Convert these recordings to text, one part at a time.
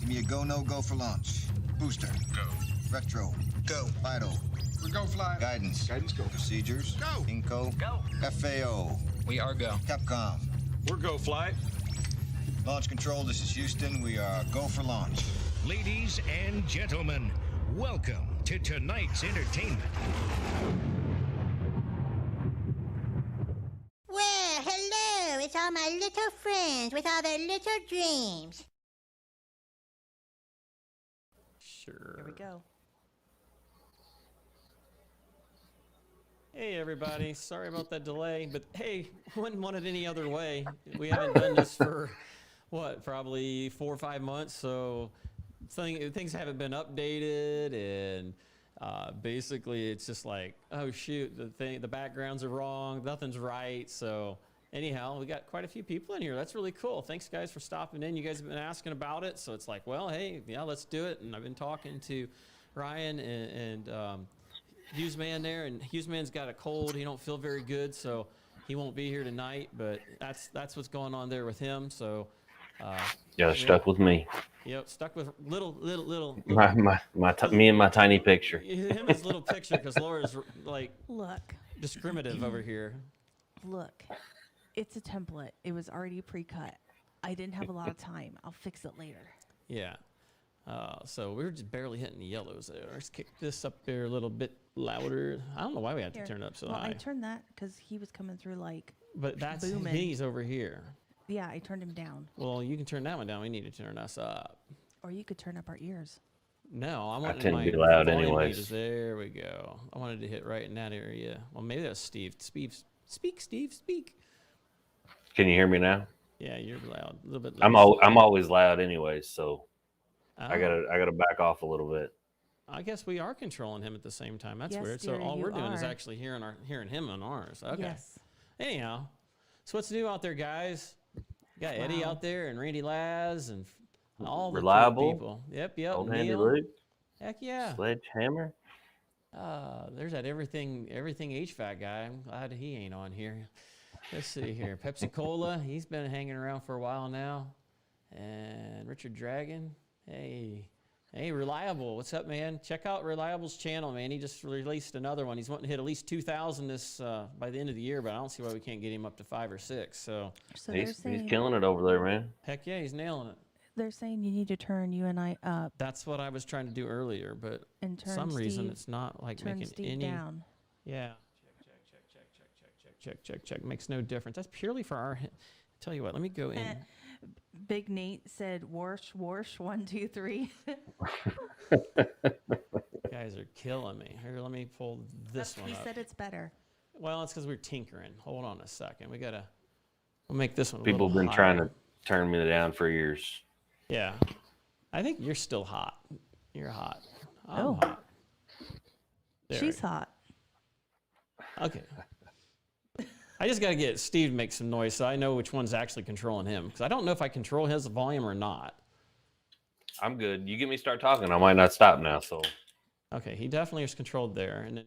Give me a go, no go for launch. Booster. Go. Retro. Go. Vital. We go fly. Guidance. Guidance go. Procedures. Go. Inco. Go. FAO. We are go. Capcom. We're go fly. Launch control, this is Houston. We are go for launch. Ladies and gentlemen, welcome to tonight's entertainment. Well, hello. It's all my little friends with all their little dreams. Sure. Here we go. Hey everybody, sorry about that delay, but hey, wouldn't want it any other way. We haven't done this for, what, probably 4 or 5 months, so things haven't been updated, and basically it's just like, oh shoot, the backgrounds are wrong, nothing's right, so anyhow, we got quite a few people in here. That's really cool. Thanks guys for stopping in. You guys have been asking about it, so it's like, well, hey, yeah, let's do it, and I've been talking to Ryan and Hughes Man there, and Hughes Man's got a cold. He don't feel very good, so he won't be here tonight. But that's what's going on there with him. So yeah, stuck with me. Yep, stuck with little. Me and my tiny picture. Him his little picture, because Laura's like Look, discriminative over here. look. It's a template. It was already pre-cut. I didn't have a lot of time. I'll fix it later. Yeah. So we were just barely hitting the yellows there. Let's kick this up there a little bit louder. I don't know why we had to turn it up so high. I turned that because he was coming through like. But that's booming. he's over here. Yeah, I turned him down. Well, you can turn that one down. We need to turn us up. Or you could turn up our ears. No, I wanted tend my to be loud volume anyways. meters. There we go. I wanted to hit right in that area. Well, maybe that's Steve. Speak, Steve, speak. Can you hear me now? Yeah, you're loud. A little bit. I'm always loud anyways, so I Oh, gotta back off a little bit. I guess we are controlling him at the same time. That's Yes, weird. So dear, all you we're doing is are. actually hearing him on ours. Okay. Yes. Anyhow, so what's new out there, guys? You got Eddie Wow. out there and Randy Laz and all the cool Reliable. people. Yep. Old Handy Neil. Luke, Heck yeah. Sledgehammer. There's that everything HVAC guy. I'm glad he ain't on here. Let's see here. Pepsi Cola. He's been hanging around for a while now. And Richard Dragon. Hey, Reliable. What's up, man? Check out Reliable's channel, man. He just released another one. He's wanting to hit at least 2,000 this by the end of the year, but I don't see why we can't get him up to 5 or 6. So He's killing it over there, man. heck yeah, he's nailing it. They're saying you need to turn you and I up That's what I was trying to do earlier, but and for turn some reason Steve, it's not like turn making Steve any. down. Yeah. Check. Makes no difference. That's purely for our. Tell you what. Let me go in. Big Nate said, "Warsh, 1, 2, 3." You guys are killing me. Here, let me pull this one He up. said it's better. Well, it's because we're tinkering. Hold on a second. We'll make this one. People have been trying to turn me down for years. Yeah. I think you're still hot. You're hot. I'm Oh. hot. There She's we hot. go. Okay. I just got to get Steve to make some noise so I know which one's actually controlling him. Because I don't know if I control his volume or not. I'm good. You get me start talking, I might not stop now. So Okay, he definitely is controlled there. And then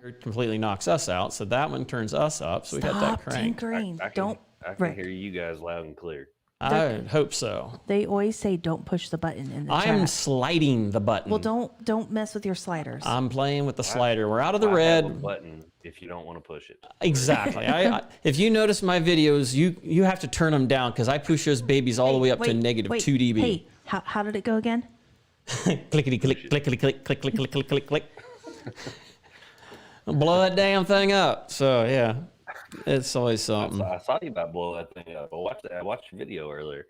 it completely knocks us out. So that one turns us up. So we got that Stop cranked. tinkering. I can, Don't. I can Rick. hear you guys loud and clear. I hope so. They always say don't push the button in the I'm chat. sliding the button. Well, don't mess with your sliders. I'm playing with the slider. We're out of the Why have a red. button if you don't want to push it. Exactly. If you notice my videos, you have to turn them down because I push those babies all the way up to negative 2 dB. Hey, how did it go again? Clickety click, clickety click, click, click, click, click, click, click. Blow that damn thing up. So yeah, it's always something. I saw you about blow that thing up. I watched your video earlier.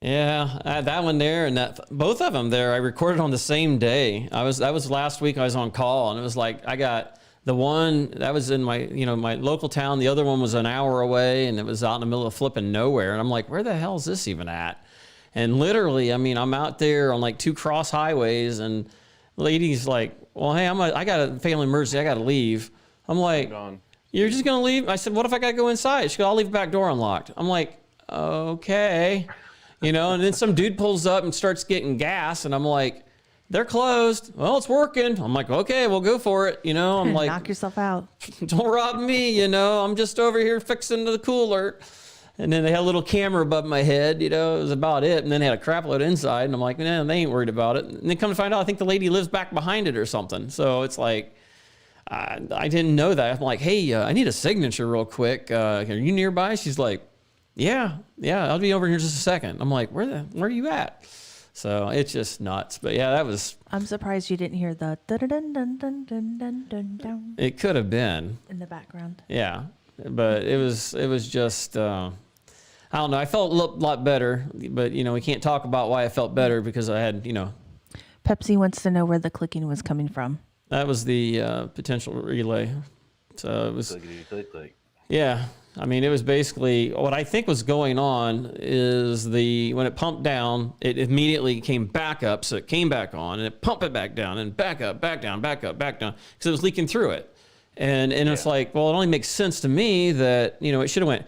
Yeah, that one there and both of them there. I recorded on the same day. That was last week. I was on call and it was like I got the one that was in my my local town. The other one was an hour away and it was out in the middle of flipping nowhere. And I'm like, where the hell is this even at? And literally, I mean, I'm out there on like 2 cross highways and lady's like, well, hey, I got a family emergency. I got to leave. I'm like, you're just going to leave? I said, what if I got to go inside? She goes, I'll leave the back door unlocked. I'm like, okay. And then some dude pulls up and starts getting gas. And I'm like, they're closed. Well, it's working. I'm like, okay, we'll go for it. I'm like, Knock yourself out. don't rob me. I'm just over here fixing the cooler. And then they had a little camera above my head, it was about it. And then they had a crap load inside. And I'm like, nah, they ain't worried about it. And then come to find out, I think the lady lives back behind it or something. So it's like, I didn't know that. I'm like, hey, I need a signature real quick. Are you nearby? She's like, yeah, I'll be over here in just a second. I'm like, where are you at? So it's just nuts. But yeah, that was. I'm surprised you didn't hear the dun dun dun dun dun dun dun dun It could have been in the background. Yeah, but it was just. I don't know. I felt a lot better, but we can't talk about why I felt better because I had Pepsi wants to know where the clicking was coming from. That was the potential relay. So it was. Click. Yeah. I mean, it was basically what I think was going on is when it pumped down, it immediately came back up. So it came back on and it pumped it back down and back up, back down, back up, back down because it was leaking through it. And it's like, well, it only makes sense to me that, it should have went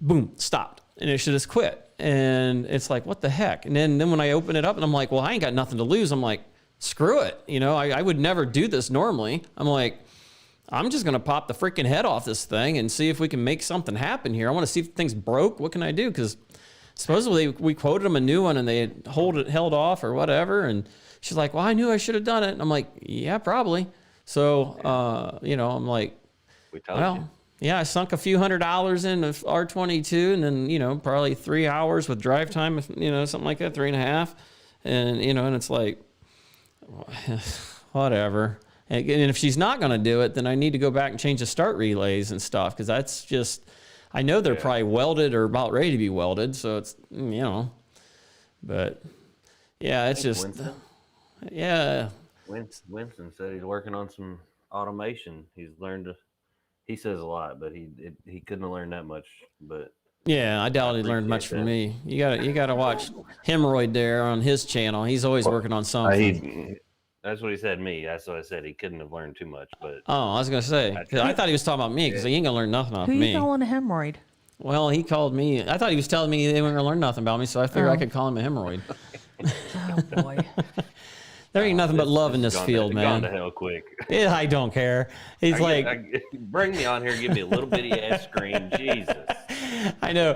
boom, stopped, and it should just quit. And it's like, what the heck? And then when I open it up and I'm like, well, I ain't got nothing to lose. I'm like, screw it. I would never do this normally. I'm like, I'm just going to pop the freaking head off this thing and see if we can make something happen here. I want to see if things broke. What can I do? Because supposedly we quoted them a new one and they had held off or whatever. And she's like, well, I knew I should have done it. And I'm like, yeah, probably. So, I'm like, well, yeah, I sunk a few $100s in of R22 and then, probably 3 hours with drive time, something like that, 3.5. And, and it's like, whatever. And if she's not going to do it, then I need to go back and change the start relays and stuff because that's just, I know they're probably welded or about ready to be welded. So it's, but yeah, it's just, Winston? Yeah. Winston said he's working on some automation. He's learned he says a lot, but he couldn't have learned that much. But yeah, I doubt he learned much from me. You gotta watch Hemorrhoid there on his channel. He's always working on something. That's what he said to me. That's what I said. He couldn't have learned too much. But I was gonna say, 'cause I thought he was talking about me because he ain't gonna learn nothing off Who me. you calling a hemorrhoid? Well, he called me. I thought he was telling me they weren't gonna learn nothing about me, so I figured I could call him a hemorrhoid. Oh boy. There ain't nothing but love in this field, man. Gone to hell quick. Yeah, I don't care. He's bring me on here, give me a little bitty ass screen, Jesus. I know.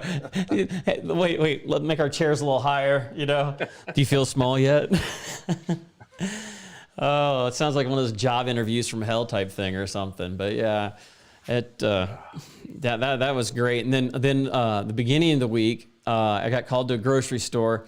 Hey, wait. Let's make our chairs a little higher. Do you feel small yet? Oh, it sounds like one of those job interviews from hell type thing or something. But yeah, that was great. And then the beginning of the week, I got called to a grocery store.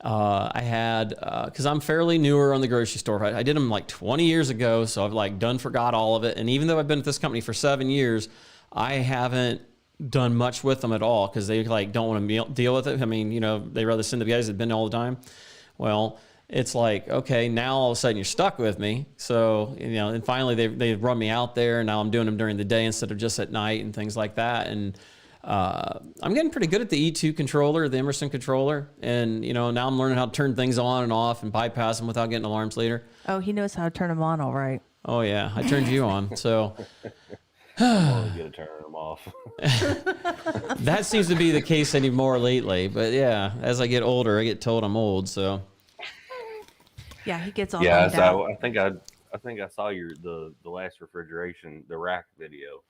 I had, because I'm fairly newer on the grocery store. I did them like 20 years ago, so I've forgot all of it. And even though I've been at this company for 7 years, I haven't done much with them at all because they don't want to deal with it. I mean, they rather send the guys that've been all the time. Well, it's like, okay, now all of a sudden you're stuck with me. So, and finally they've run me out there, and now I'm doing them during the day instead of just at night and things like that. And I'm getting pretty good at the E2 controller, the Emerson controller. And, now I'm learning how to turn things on and off and bypass them without getting alarms later. Oh, he knows how to turn them on all right. Oh, yeah. I turned you on. So I'm only good at turning them off. that seems to be the case anymore lately. But yeah, as I get older, I get told I'm old. So yeah, he gets all yeah. laid out. I think I saw the last refrigeration, the rack video.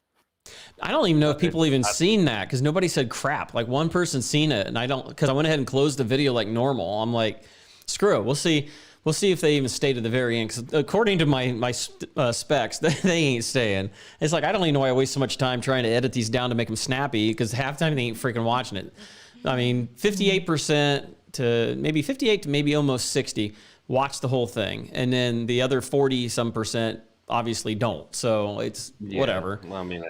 I don't even know if people even seen that because nobody said crap. Like one person seen it, and because I went ahead and closed the video like normal. I'm like, screw it. We'll see if they even stay to the very end. Because according to my specs, they ain't staying. It's like I don't even know why I waste so much time trying to edit these down to make them snappy because half the time they ain't freaking watching it. I mean, 58% to maybe 58 to maybe almost 60 watch the whole thing, and then the other 40% obviously don't. So it's whatever. Well, I mean,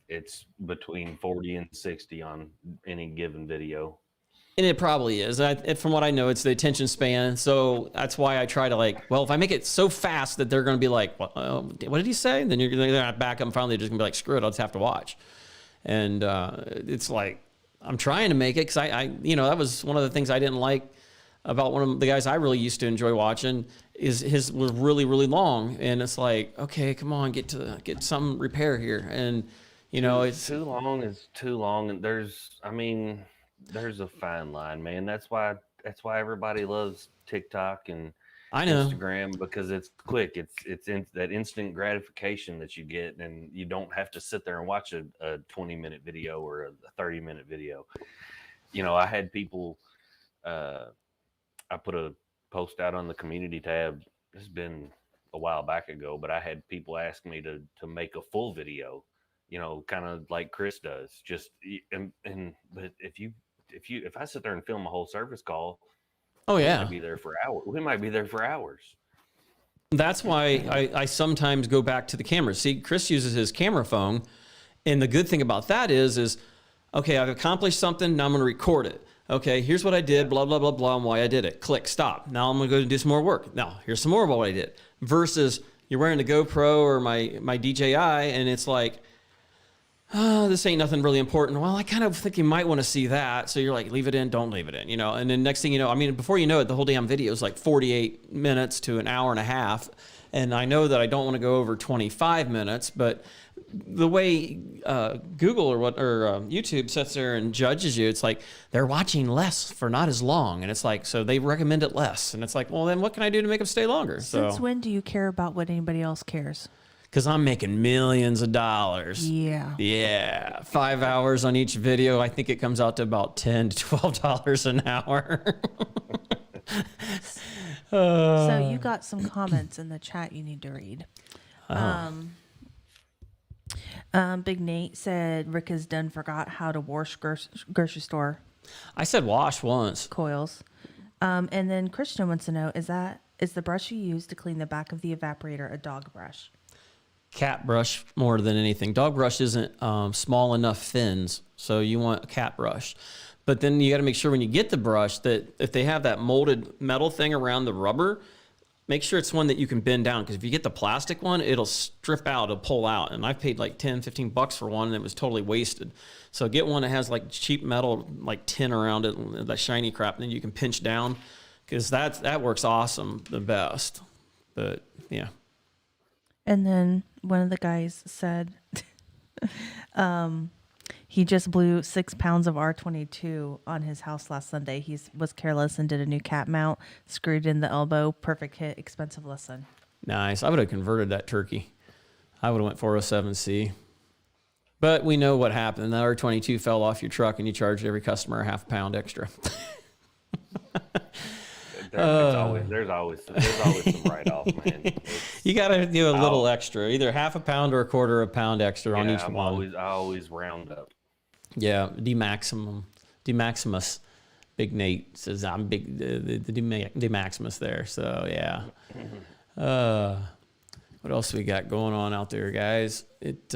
it's between 40 and 60 on any given video. And it probably is. From what I know, it's the attention span. So that's why I try to if I make it so fast that they're going to be like, what did he say? And then they're going to back up and finally they're just going to be like, screw it, I'll just have to watch. And it's like, I'm trying to make it because I that was one of the things I didn't like about one of the guys I really used to enjoy watching is his was really, really long. And it's like, okay, come on, get some repair here. And, it's too long is too long. And there's a fine line, man. That's why everybody loves TikTok and I know. Instagram because it's quick. It's in that instant gratification that you get, and you don't have to sit there and watch a 20-minute video or a 30-minute video. I had people. I put a post out on the community tab. It's been a while back ago, but I had people ask me to make a full video. Kind of like Chris does. Just but if I sit there and film a whole service call, Oh we yeah. might be there for hours. We might be there for hours. That's why I sometimes go back to the camera. See, Chris uses his camera phone, and the good thing about that is okay, I've accomplished something. Now I'm going to record it. Okay, here's what I did, blah, blah, blah, blah, and why I did it. Click, stop. Now I'm going to go do some more work. Now, here's some more about what I did. Versus you're wearing the GoPro or my DJI, and it's like, this ain't nothing really important. Well, I kind of think you might want to see that. So you're like, leave it in, don't leave it in, And then next thing you know, before you know it, the whole damn video is like 48 minutes to an hour and a half. And I know that I don't want to go over 25 minutes, but the way Google or YouTube sits there and judges you, it's like they're watching less for not as long, and it's like so they recommend it less, and it's like, well, then what can I do to make them stay longer? Since when do you care about what anybody else cares? Because I'm making millions of dollars. Yeah. 5 hours on each video. I think it comes out to about $10 to $12 an hour. So you got some comments in the chat you need to read. Big Nate said Rick has done forgot how to wash grocery store I said wash once. coils. And then Christian wants to know, is the brush you use to clean the back of the evaporator a dog brush? Cat brush more than anything. Dog brush isn't small enough fins, so you want a cat brush. But then you got to make sure when you get the brush that if they have that molded metal thing around the rubber, make sure it's one that you can bend down, because if you get the plastic one, it'll strip out, it'll pull out. And I've paid like 10, 15 bucks for one, and it was totally wasted. So get one that has like cheap metal, like tin around it, that shiny crap, and then you can pinch down, because that works awesome, the best. But yeah. And then one of the guys said he just blew 6 pounds of R22 on his house last Sunday. He was careless and did a new cat mount, screwed in the elbow. Perfect hit, expensive lesson. Nice. I would have converted that turkey. I would have went 407C. But we know what happened. The R22 fell off your truck, and you charged every customer a half pound extra. There's always some write-off, man. You got to do a little extra, either half a pound or a quarter of a pound extra on each one. I always round up. Yeah, DeMaximus. Big Nate says I'm big. The DeMaximus there. So yeah. What else we got going on out there, guys? It's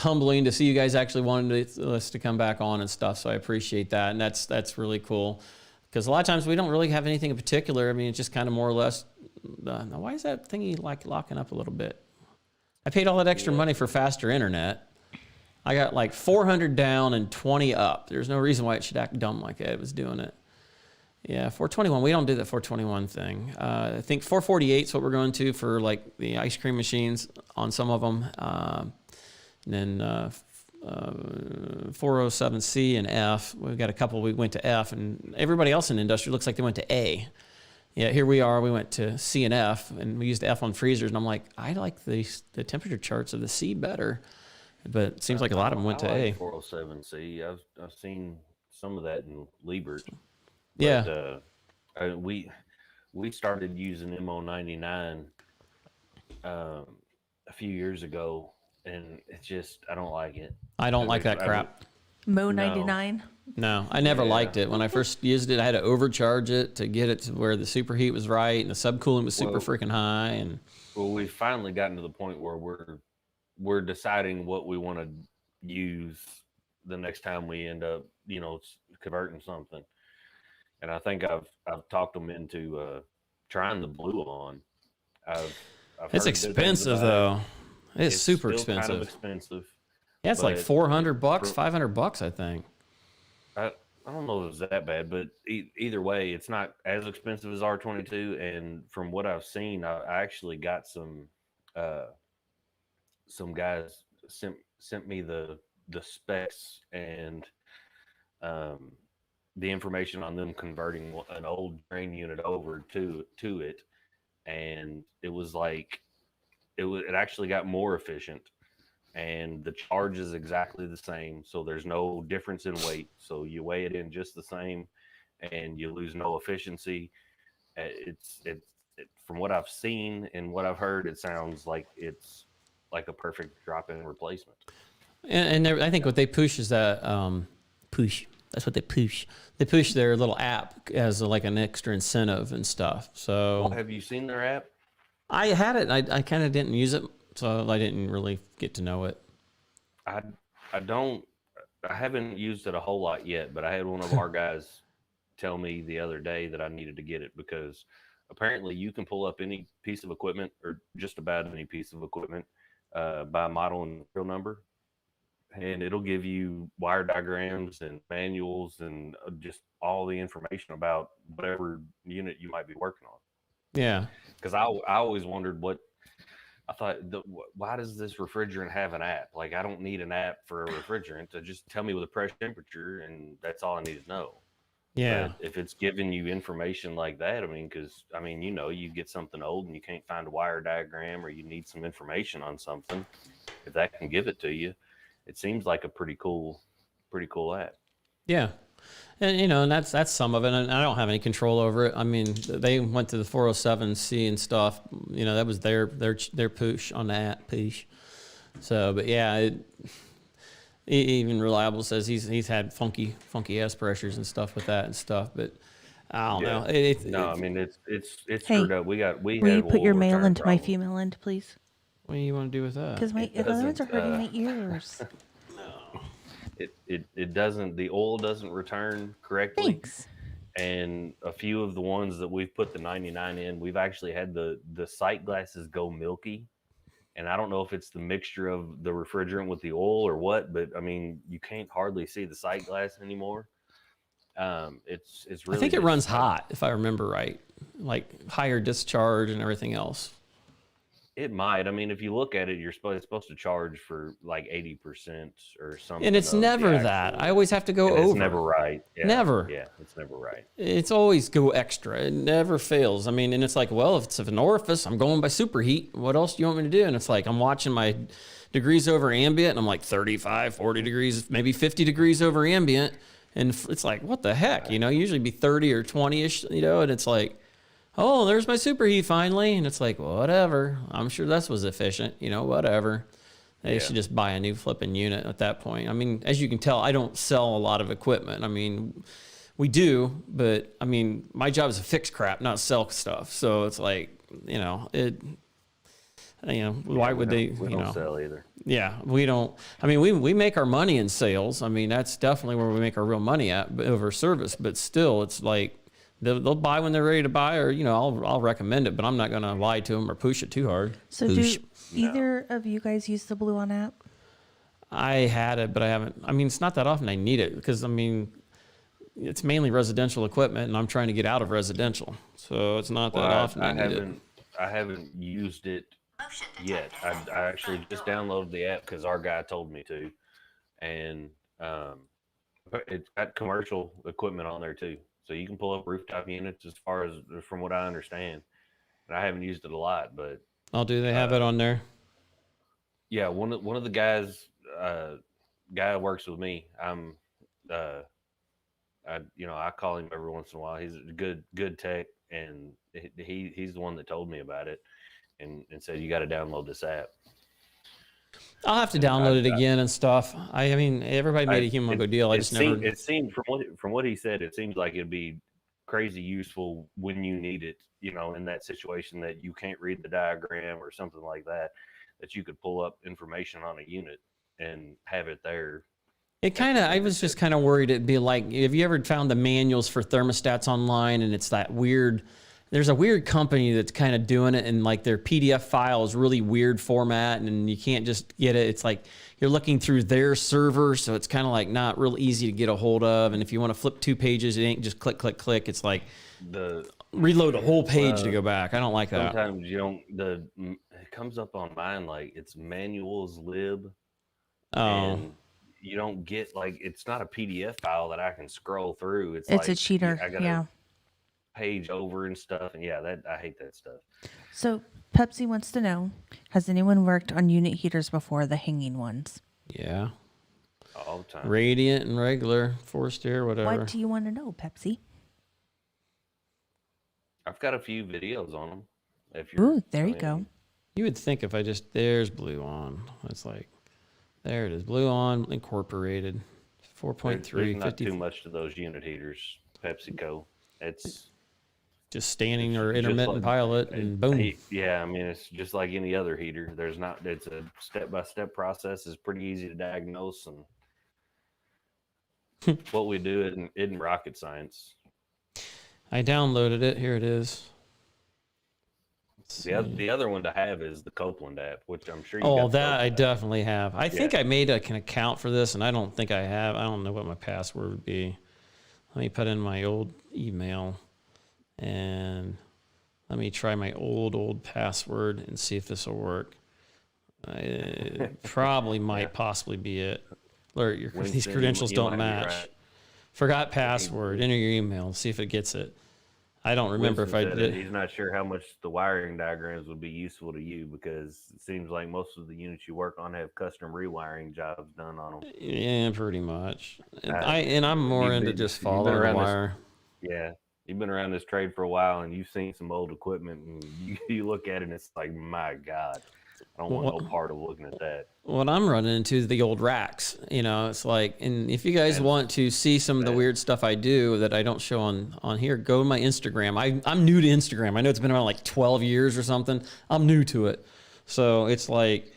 humbling to see you guys actually wanting us to come back on and stuff. So I appreciate that, and that's really cool. Because a lot of times we don't really have anything in particular. I mean, it's just kind of more or less. Why is that thingy like locking up a little bit? I paid all that extra money for faster internet. I got like 400 down and 20 up. There's no reason why it should act dumb like that. It was doing it. Yeah, 421. We don't do that 421 thing. I think 448 is what we're going to for like the ice cream machines on some of them. And then 407C and F. We've got a couple. We went to F, and everybody else in industry looks like they went to A. Yeah, here we are. We went to C and F, and we used F on freezers. And I'm like, I like the temperature charts of the C better. But it seems like a lot of them went to A. 407C. I've seen some of that in Liebert. Yeah. We started using MO99 a few years ago, and it's just I don't like it. I don't like that crap. Mo 99. No, I never liked it. When I first used it, I had to overcharge it to get it to where the superheat was right and the subcooling was super freaking high. And we've finally gotten to the point where we're deciding what we want to use the next time we end up, converting something. And I think I've talked them into trying the blue on. It's expensive though. It's super expensive. Kind of expensive. Yeah, it's like $400, $500, I think. I don't know if it's that bad, but either way, it's not as expensive as R22. And from what I've seen, I actually got some guys sent me the specs, and the information on them converting an old drain unit over to it, and it was like it actually got more efficient, and the charge is exactly the same, so there's no difference in weight, so you weigh it in just the same, and you lose no efficiency. From what I've seen and what I've heard, it sounds like it's like a perfect drop-in replacement. And I think what they push is that push. That's what they push. They push their little app as like an extra incentive and stuff. So, well, have you seen their app? I had it. I kind of didn't use it, so I didn't really get to know it. I haven't used it a whole lot yet, but I had one of our guys tell me the other day that I needed to get it because apparently you can pull up any piece of equipment or just about any piece of equipment by model and serial number, and it'll give you wire diagrams and manuals and just all the information about whatever unit you might be working on. Yeah. Because I always wondered I thought, why does this refrigerant have an app? Like, I don't need an app for a refrigerant to just tell me with a pressure temperature, and that's all I need to know. Yeah. But if it's giving you information like that, I mean, because, I mean, you get something old and you can't find a wire diagram or you need some information on something, if that can give it to you, it seems like a pretty cool app. Yeah. And, and that's some of it. And I don't have any control over it. I mean, they went to the 407C and stuff, that was their push on that push. So, but yeah, even Reliable says he's had funky ass pressures and stuff with that and stuff, but I don't know. I mean, it's Hey, screwed up. Will you put your mail return into my problem. female end, please? What do you want to do with that? Because my ears are hurting my ears. It doesn't, the oil doesn't return correctly. Thanks. And a few of the ones that we've put the 99 in, we've actually had the sight glasses go milky. And I don't know if it's the mixture of the refrigerant with the oil or what, but I mean, you can't hardly see the sight glass anymore. It's really, I think it runs hot, if I remember right, like higher discharge and everything else. It might. I mean, if you look at it, it's supposed to charge for like 80% or something. And it's never that. I always have to go over. It's never right. Yeah. Never. Yeah, it's never right. It's always go extra. It never fails. I mean, and it's like, well, if it's an orifice, I'm going by superheat. What else do you want me to do? And it's like, I'm watching my degrees over ambient, and I'm like 35, 40 degrees, maybe 50 degrees over ambient. And it's like, what the heck? Usually be 30 or 20-ish, and it's like, oh, there's my superheat finally. And it's like, whatever. I'm sure this was efficient, whatever. They should just buy a new flipping unit at that point. I mean, as you can tell, I don't sell a lot of equipment. I mean, we do, but I mean, my job is to fix crap, not sell stuff. So it's like, why would they, we don't sell either. Yeah, we don't. I mean, we make our money in sales. I mean, that's definitely where we make our real money at over service, but still it's like, they'll buy when they're ready to buy, or I'll recommend it, but I'm not going to lie to them or push it too hard. So do either of you guys use the Blue On app? I had it, but I haven't. I mean, it's not that often I need it because I mean, it's mainly residential equipment, and I'm trying to get out of residential, so it's not that often I need it. I haven't used it yet. I actually just downloaded the app because our guy told me to, and it's got commercial equipment on there too. So you can pull up rooftop units as far as from what I understand. And I haven't used it a lot, but Do they have it on there? Yeah, one of the guys guy works with me. I call him every once in a while. He's a good tech, and he's the one that told me about it and said you got to download this app. I'll have to download it again and stuff. I mean, everybody made a humongous deal. I just never. It seemed from what he said, it seems like it'd be crazy useful when you need it. In that situation that you can't read the diagram or something like that, that you could pull up information on a unit and have it there. I was just kind of worried it'd be like, have you ever found the manuals for thermostats online, and it's that weird. There's a weird company that's kind of doing it, and like their PDF file is really weird format, and you can't just get it. It's like you're looking through their server, so it's kind of like not real easy to get a hold of. And if you want to flip 2 pages, it ain't just click, click, click. It's like reload a whole page to go back. I don't like that. Sometimes you don't. It comes up on mine like it's manuals lib. Oh. And you don't get like it's not a PDF file that I can scroll through. It's It's like a cheater. I gotta Yeah. page over and stuff, and that I hate that stuff So Pepsi wants to know: has anyone worked on unit heaters before, the hanging ones? Yeah. all the time. Radiant and regular, forced air, whatever. What do you want to know, Pepsi? I've got a few videos on them. If you're, Ooh, there I you mean, go. You would think if I just, there's blue on. It's like, there it is. Blue on incorporated. 4.3. There's not 50, too much to those unit heaters. PepsiCo. It's just standing or just intermittent like- pilot and boom. Yeah, I mean it's just like any other heater. There's not. It's a step-by-step process. It's pretty easy to diagnose, and what we do isn't rocket science. I downloaded it. Here it is. The other one to have is the Copeland app, which I'm sure you Oh, got the that I Copeland app. definitely have. I think I made an account for this, and I don't think I have. I don't know what my password would be. Let me put in my old email, and let me try my old password and see if this will work. It probably might possibly be it. Alert, these Winston, credentials you don't might be match. right. Forgot password. Enter your email. See if it gets it. I don't remember Winston if I said did. He's not sure how much the wiring diagrams would be useful to you because it seems like most of the units you work on have custom rewiring jobs done on them. Yeah, pretty much. And Uh, I'm more you've into been- just you've been following the around this- wire. Yeah, you've been around this trade for a while, and you've seen some old equipment, and you look at it, and it's like, my God, I don't want no part of looking at that. What I'm running into is the old racks. You know, it's like, and if you guys want to see some of the weird stuff I do that I don't show on here, go to my Instagram. I'm new to Instagram. I know it's been around like 12 years or something. I'm new to it. So it's like,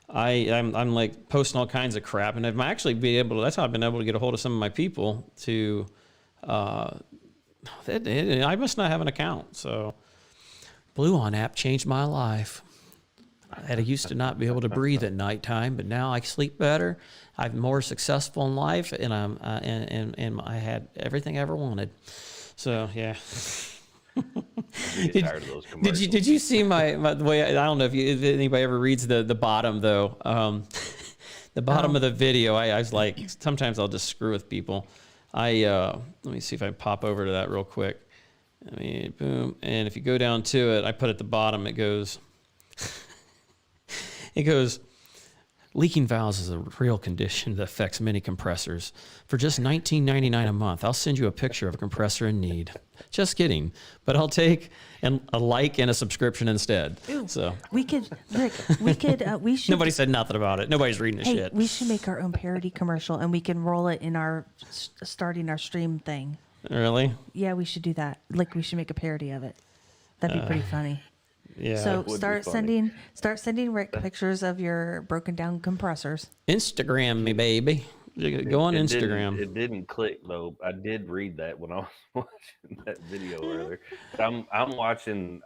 I'm like posting all kinds of crap, and I'm actually be able to, that's how I've been able to get a hold of some of my people to, I must not have an account. So Blue On app changed my life. I used to not be able to breathe at nighttime, but now I sleep better. I'm more successful in life, and and I had everything I ever wanted. So yeah. I get tired of those commercials. Did you see my the way I don't know if anybody ever reads the bottom though. The bottom of the video, I was like, sometimes I'll just screw with people. Let me see if I pop over to that real quick. I mean, boom, and if you go down to it, I put at the bottom. It goes. It goes, leaking valves is a real condition that affects many compressors. For just $19.99 a month, I'll send you a picture of a compressor in need. Just kidding, but I'll take a like and a subscription instead. So We should. nobody said nothing about it. Nobody's reading the Hey, shit. we should make our own parody commercial, and we can roll it in our starting our stream thing. Really? Yeah, we should do that. Like, we should make a parody of it. That'd be pretty funny. Yeah. So be start funny. sending Rick pictures of your broken down compressors. Instagram me, baby. Go on Instagram. It didn't click though. I did read that when I was watching that video earlier. I'm watching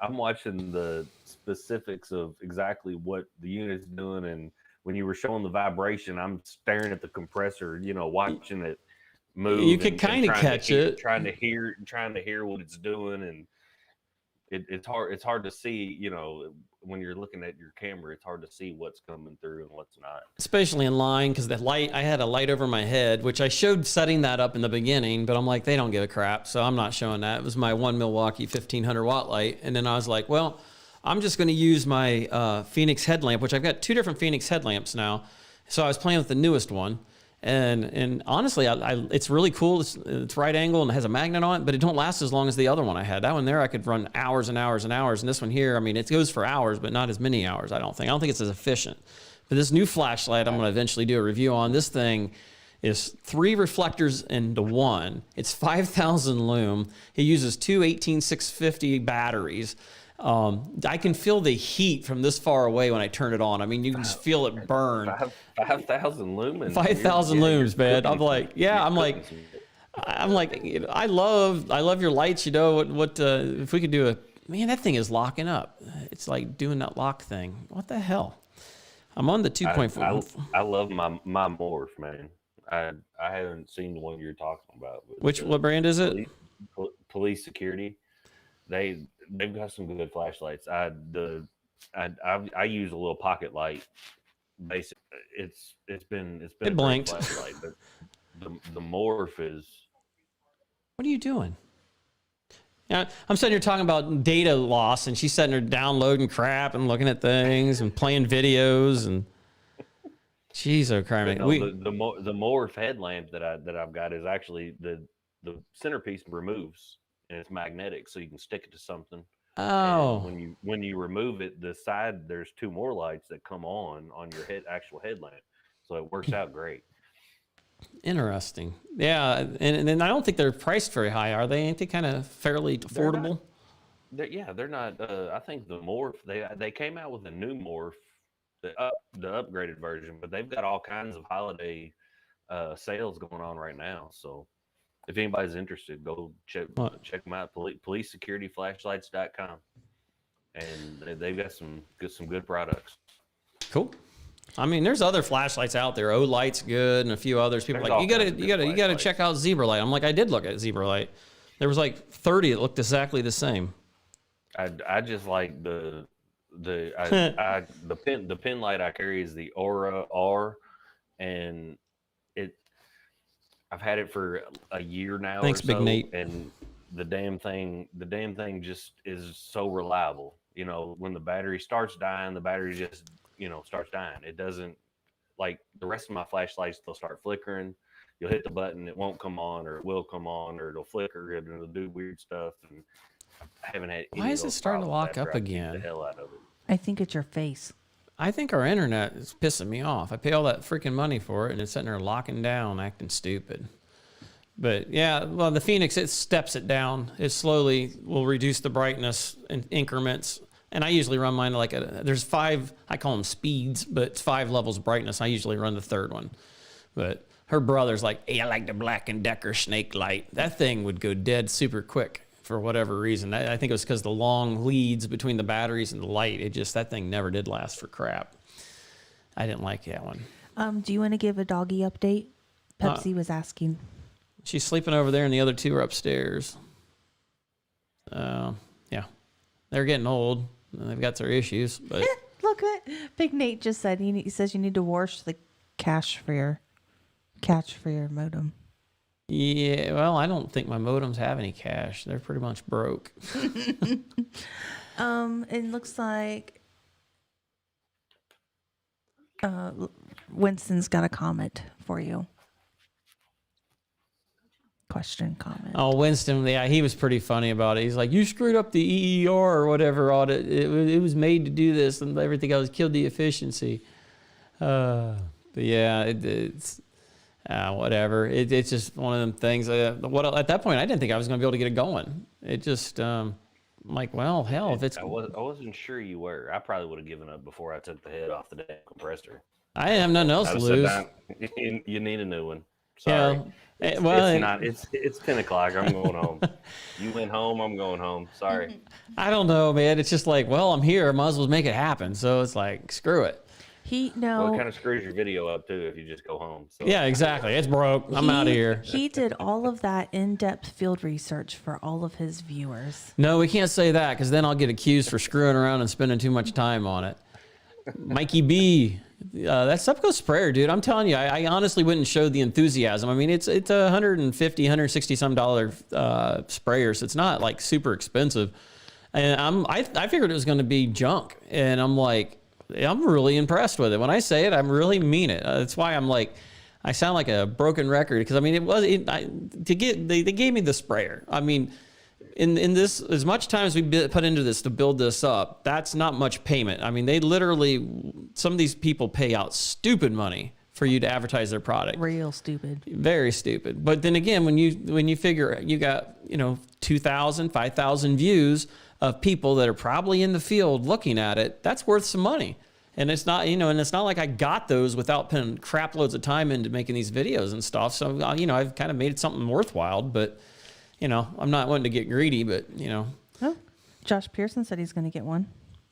the specifics of exactly what the unit's doing, and when you were showing the vibration, I'm staring at the compressor, watching it move. You could and kind of trying to catch hear- it. trying to hear what it's doing, and it's hard to see, when you're looking at your camera, it's hard to see what's coming through and what's not. Especially in line, because I had a light over my head, which I showed setting that up in the beginning, but I'm like, they don't give a crap, so I'm not showing that. It was my one Milwaukee 1500 watt light, and then I was like, well, I'm just going to use my Phoenix headlamp, which I've got 2 different Phoenix headlamps now. So I was playing with the newest one, and honestly, it's really cool. It's right angle and it has a magnet on it, but it don't last as long as the other one I had. That one there, I could run hours and hours and hours, and this one here, I mean, it goes for hours, but not as many hours. I don't think it's as efficient. But this new flashlight, I'm going to eventually do a review on. This thing is 3 reflectors into 1. It's 5,000 lume. It uses 2 18650 batteries. I can feel the heat from this far away when I turn it on. I mean, you can just feel it burn. 5,000 lumens. 5,000 lumens, man. I'm like, I love your lights. If we could do man, that thing is locking up. It's like doing that lock thing. What the hell? I'm on the 2.4. I love my Morph, man. I haven't seen the one you're talking about. What brand is it? Police Security. They've got some good flashlights. I use a little pocket light Basically, it's been It a great blinked. flashlight, but the morph is What are you doing? Yeah, I'm sitting here talking about data loss, and she's sitting there downloading crap and looking at things and playing videos and. Jeez, oh crap! no, the morph headlamp that I've got is actually the centerpiece removes and it's magnetic, so you can stick it to something. Oh, And when you remove it, the side there's two more lights that come on your actual headlamp, so it works out great. interesting. Yeah, and I don't think they're priced very high, are they? Ain't they kind of fairly affordable? They're not. I think the morph they came out with a new morph, the upgraded version, but they've got all kinds of holiday sales going on right now. So if anybody's interested, go check them out. PoliceSecurityFlashlights.com, and they've got some good products. Cool. I mean, there's other flashlights out there. O-Light's good, and a few others. People There's are like, all you gotta kinds of check out Zebra Light. I'm like, I did look at Zebra Light. There was like 30 that looked exactly the same. I just like the pin light I carry is the Aura R, and I've had it for a year now. Thanks, or Big so, Nate. And the damn thing just is so reliable. You know, when the battery starts dying, the battery just starts dying. It doesn't like the rest of my flashlights. They'll start flickering. You'll hit the button, it won't come on, or it will come on, or it'll flicker and it'll do weird stuff. And I haven't had. Why is it starting to lock up again? The hell out of it. I think it's your face. I think our internet is pissing me off. I pay all that freaking money for it, and it's sitting there locking down, acting stupid. But yeah, well, the Phoenix, it steps it down. It slowly will reduce the brightness in increments. And I usually run mine like there's 5, I call them speeds, but it's 5 levels of brightness. I usually run the third one. But her brother's like, hey, I like the Black & Decker snake light. That thing would go dead super quick for whatever reason. I think it was because the long leads between the batteries and the light. That thing never did last for crap. I didn't like that one. Do you want to give a doggy update? Pepsi was asking. She's sleeping over there, and the other 2 are upstairs. Yeah, they're getting old. They've got their issues, but Look what Big Nate just said. He says you need to wash the cache for your modem. yeah. Well, I don't think my modems have any cache. They're pretty much broke. It looks like Winston's got a comment for you. Question, comment. Oh, Winston, yeah, he was pretty funny about it. He's like, you screwed up the EER or whatever audit. It was made to do this and everything else, killed the efficiency. But yeah, it's whatever. It's just one of them things. At that point, I didn't think I was going to be able to get it going. It just, I'm like, well, hell, if it's... I wasn't sure you were. I probably would have given up before I took the head off the damn compressor. I have nothing else to lose. You need a new one. Sorry. Yeah. Well, it's 10 o'clock. I'm going home. You went home. I'm going home. Sorry. I don't know, man. It's just like, well, I'm here. Might as well make it happen. So it's like, screw it. Well, it kind of screws your video up too if you just go home. So. Yeah, exactly. It's broke. I'm out of here. He did all of that in-depth field research for all of his viewers. No, we can't say that because then I'll get accused for screwing around and spending too much time on it. Mikey B, that Supco sprayer, dude. I'm telling you, I honestly wouldn't show the enthusiasm. I mean, it's a $150, $160 some sprayer, so it's not like super expensive. And I figured it was going to be junk, and I'm like, I'm really impressed with it. When I say it, I really mean it. That's why I'm like, I sound like a broken record because I mean, they gave me the sprayer. I mean. In this, as much time as we put into this to build this up, that's not much payment. I mean, they literally, some of these people pay out stupid money for you to advertise their product. Real stupid. Very stupid. But then again, when you figure you got 2,000, 5,000 views of people that are probably in the field looking at it, that's worth some money. And it's not, and it's not like I got those without putting crap loads of time into making these videos and stuff. So, I've kind of made it something worthwhile, but. I'm not wanting to get greedy, but, Oh, Josh Pearson said he's going to get one.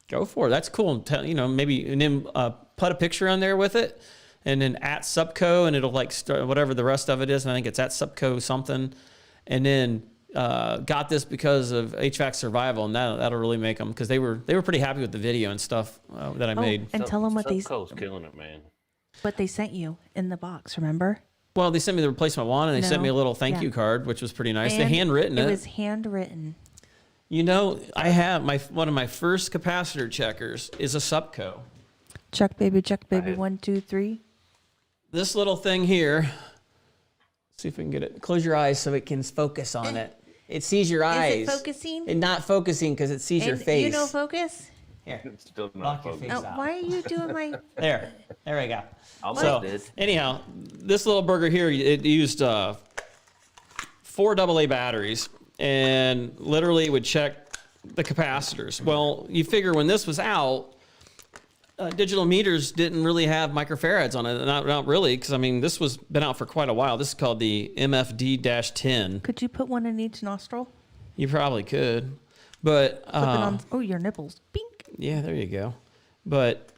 Go for it. That's cool. Maybe and then put a picture on there with it and then at Supco and it'll like start whatever the rest of it is. And I think it's at Supco something. And then got this because of HVAC survival, and that'll really make them, because they were pretty happy with the video and stuff that I made. And tell them what Subco's killing it, man. what they sent you in the box. Remember? Well, they sent me the replacement one, and they sent me a little thank Yeah. you card, which was pretty nice. And They handwritten it. It was handwritten. You know, I have one of my first capacitor checkers is a Subco. Check baby, 1, 2, 3. This little thing here. See if we can get it. Close your eyes so it can focus on it. It sees your eyes. Is it focusing? It's not focusing because it sees your And face. you know focus? Here, It's still knock not your focused. face Oh, out. why are you doing my... There we go. Almost So did. anyhow, this little burger here, it used 4 AA batteries, and literally would check the capacitors. Well, you figure when this was out, digital meters didn't really have microfarads on it. Not really, because I mean, this was been out for quite a while. This is called the MFD-10. Could you put one in each nostril? You probably could, but Flip it on. Your nipples. Bink. yeah, there you go. But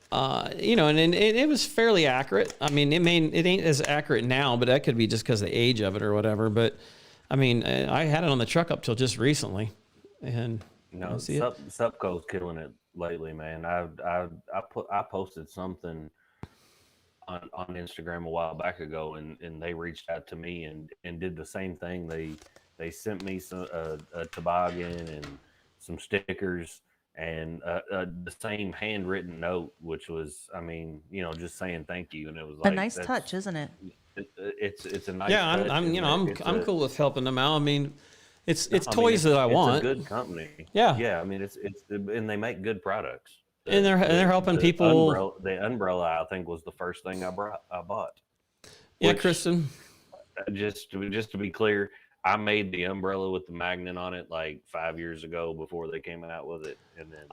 you know, and it was fairly accurate. I mean, it ain't as accurate now, but that could be just because of the age of it or whatever. But I mean, I had it on the truck up till just recently, and No, see it? Subco's killing it lately, man. I posted something on Instagram a while back ago, and they reached out to me and did the same thing. They sent me a toboggan and some stickers and the same handwritten note, which was, I mean, you know, just saying thank you, and it was like A nice touch, isn't it? It's a nice yeah, touch, I'm you know and I'm cool with helping them out. I mean, it's I mean, toys that I want. It's a good company. Yeah. Yeah. I mean, and they make good products. And they're helping people. The umbrella, I think, was the first thing I bought. Yeah, Which, Kristen. Just to be clear, I made the umbrella with the magnet on it like 5 years ago before they came out with it, and then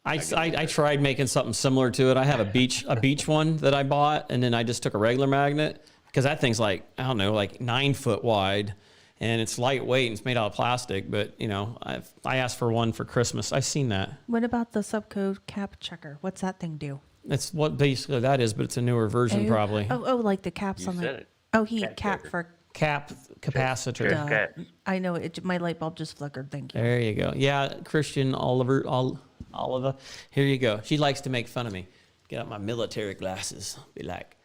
I tried making something similar to it. I have a beach one that I bought, and then I just took a regular magnet, because that thing's like, I don't know, like 9 foot wide, and it's lightweight and it's made out of plastic. But you know, I asked for one for Christmas. I've seen that. What about the Subcode cap checker? What's that thing do? That's what basically that is, but it's a newer version probably. Oh, like the caps you on said the. it. Oh, Cap cap checker. for. Cap capacitor. Check. Cat. I know it. My light bulb just flickered. Thank you. There you go. Yeah, Christian Oliver. Here you go. She likes to make fun of me. Get out my military glasses. Be like,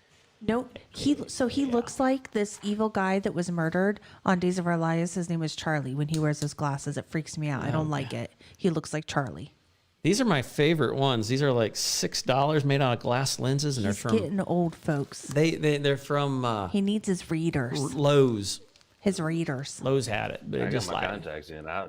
No, he looks like this evil guy that was murdered on Days of Our Lives. His name was Charlie. When he wears his glasses, it freaks me out. I don't like it. He looks like Charlie. these are my favorite ones. These are like $6 made out of glass lenses, and He's they're from getting old, folks. they're from He needs his readers. Lowe's. His readers. Lowe's had it, but I it got just my like contacts in. I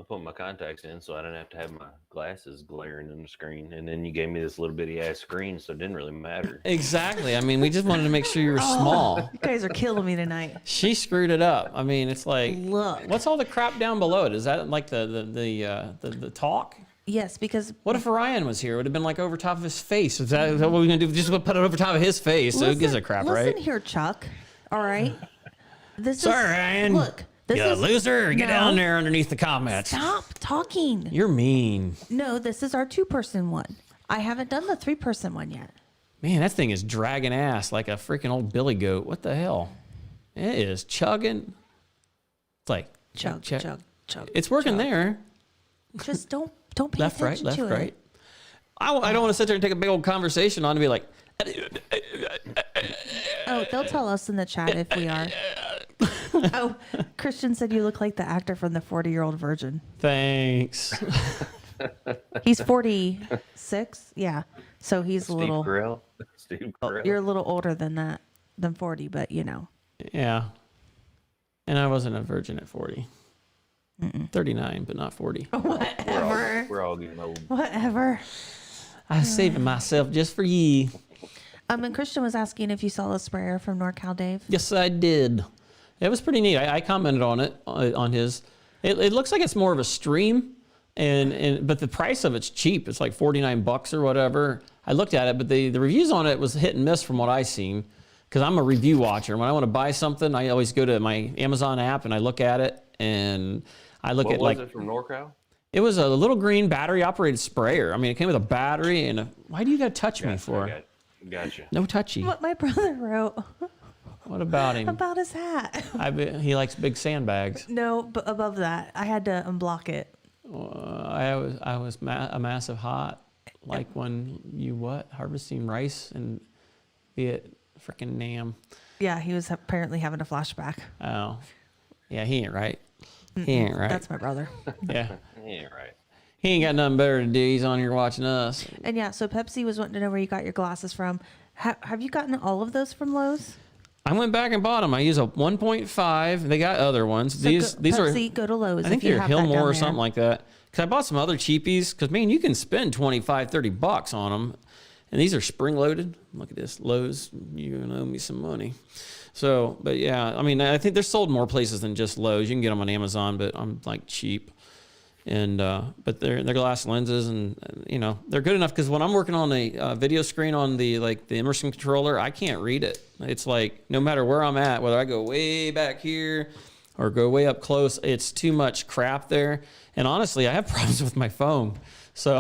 put my contacts in so I didn't have to have my glasses glaring in the screen. And then you gave me this little bitty ass screen, so it didn't really matter. exactly. I mean, we just wanted to make sure you were small. You guys are killing me tonight. She screwed it up. I mean, it's like, Look. what's all the crap down below it? Is that like the talk? Yes, because What if Ryan was here? It would have been like over top of his face. Is that what we're gonna do? Just put it over top of his face. So who gives a crap, listen right? here, Chuck. All right. This Sorry, is Ryan. Look, this You is loser. Get No. down there underneath the comments. Stop talking. You're mean. No, this is our 2-person one. I haven't done the 3-person one yet. Man, that thing is dragging ass like a freaking old billy goat. What the hell? It is chugging. It's like Chug, chug. chug, chug. It's working chug. there. Just don't pay Left, right, attention left, to right. it. I don't want to sit there and take a big old conversation on and be like, Oh, they'll tell us in the chat if we are. Oh, Christian said you look like the actor from The 40-Year-Old Virgin. thanks. He's 46. Yeah. So he's a Steve little. Carell. Steve Carell. You're a little older than that, than 40, but you know. Yeah. And I wasn't a virgin at 40. 39, but not 40. We're all getting old. Whatever. I was saving myself just for ye. And Christian was asking if you saw the sprayer from NorCal Dave. Yes, I did. It was pretty neat. I commented on it, on his. It looks like it's more of a stream, but the price of it's cheap. It's like $49 or whatever. I looked at it, but the reviews on it was hit and miss from what I seen, because I'm a review watcher. When I want to buy something, I always go to my Amazon app and I look at it, and I look What at was like it from NorCal? it was a little green battery operated sprayer. I mean, it came with a battery and why do you got to touch me for? Gotcha. No touchy. What my brother wrote. What about him? About his hat. He likes big sandbags. No, but above that, I had to unblock it. I was a massive hot, like when you harvesting rice and Vietnam. Yeah, he was apparently having a flashback. Oh, yeah, he ain't right. He ain't right. That's my brother. Yeah, Yeah, right. he ain't got nothing better to do. He's on here watching us. And yeah, so Pepsi was wanting to know where you got your glasses from. Have you gotten all of those from Lowe's? I went back and bought them. I use a 1.5. They got other ones. So these Pepsi, go to Lowe's. I think they're Hillmore or something like that. Because I bought some other cheapies. Because, man, you can spend $25-$30 on them. And these are spring-loaded. Look at this. Lowe's, you're going to owe me some money. So, but, yeah, I mean, I think they're sold more places than just Lowe's. You can get them on Amazon, but I'm, like, cheap. And but they're glass lenses, and you know they're good enough because when I'm working on a video screen on the Emerson controller, I can't read it. It's like no matter where I'm at, whether I go way back here or go way up close, it's too much crap there. And honestly, I have problems with my phone. So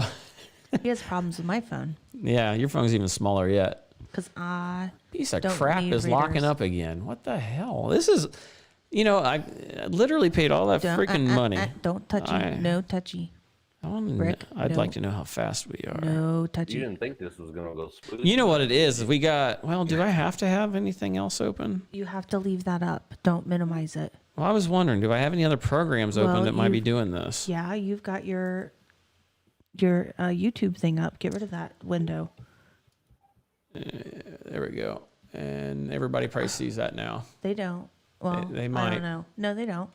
He has problems with my phone yeah, your phone's even smaller yet. because I Piece of don't crap need is locking readers. up again. What the hell? This is, you know, I literally paid all that freaking money. Don't touchy. No touchy. Rick, I'd no. like to know how fast we are. No You touchy. didn't think this was gonna go smooth. You know what it is? We got, well, do I have to have anything else open? You have to leave that up. Don't minimize it. Well, I was wondering, do I have any other programs open Well, that might be you've- doing this? Yeah, you've got your YouTube thing up. Get rid of that window. There we go. And everybody probably sees that now. They don't. Well, They I might. don't know. No, they don't.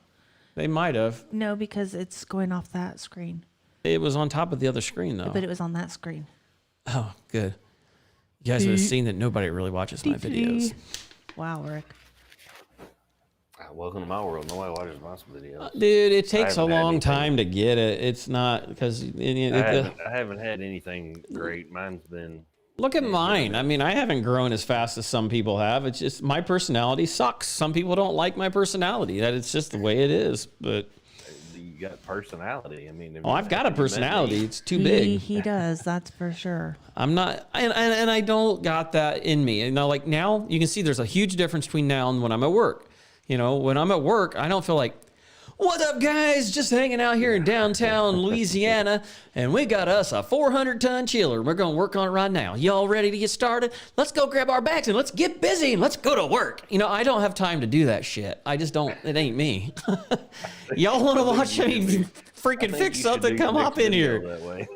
They might have. No, because it's going off that screen. It was on top of the other screen, though. But it was on that screen. Oh, good. You guys would have seen that nobody really watches my videos. Wow, Rick. Welcome to my world. Nobody watches my videos. Dude, it takes a haven't had long anything. time to get it. It's not because I haven't had anything great. Mine's been. look at mine. I mean, I haven't grown as fast as some people have. It's just my personality sucks. Some people don't like my personality. That it's just the way it is. But You got personality. I mean, I've got a have you met personality. me? It's too big. He does. That's for sure. I'm not, and I don't got that in me. You know, like now you can see there's a huge difference between now and when I'm at work. You know, when I'm at work, I don't feel like, what up, guys? Just hanging out here in downtown Louisiana, and we got us a 400-ton chiller. We're going to work on it right now. Y'all ready to get started? Let's go grab our bags and let's get busy and let's go to work. You know, I don't have time to do that shit. I just don't. It ain't me. Y'all want to watch me freaking fix something? Come hop in here. That way.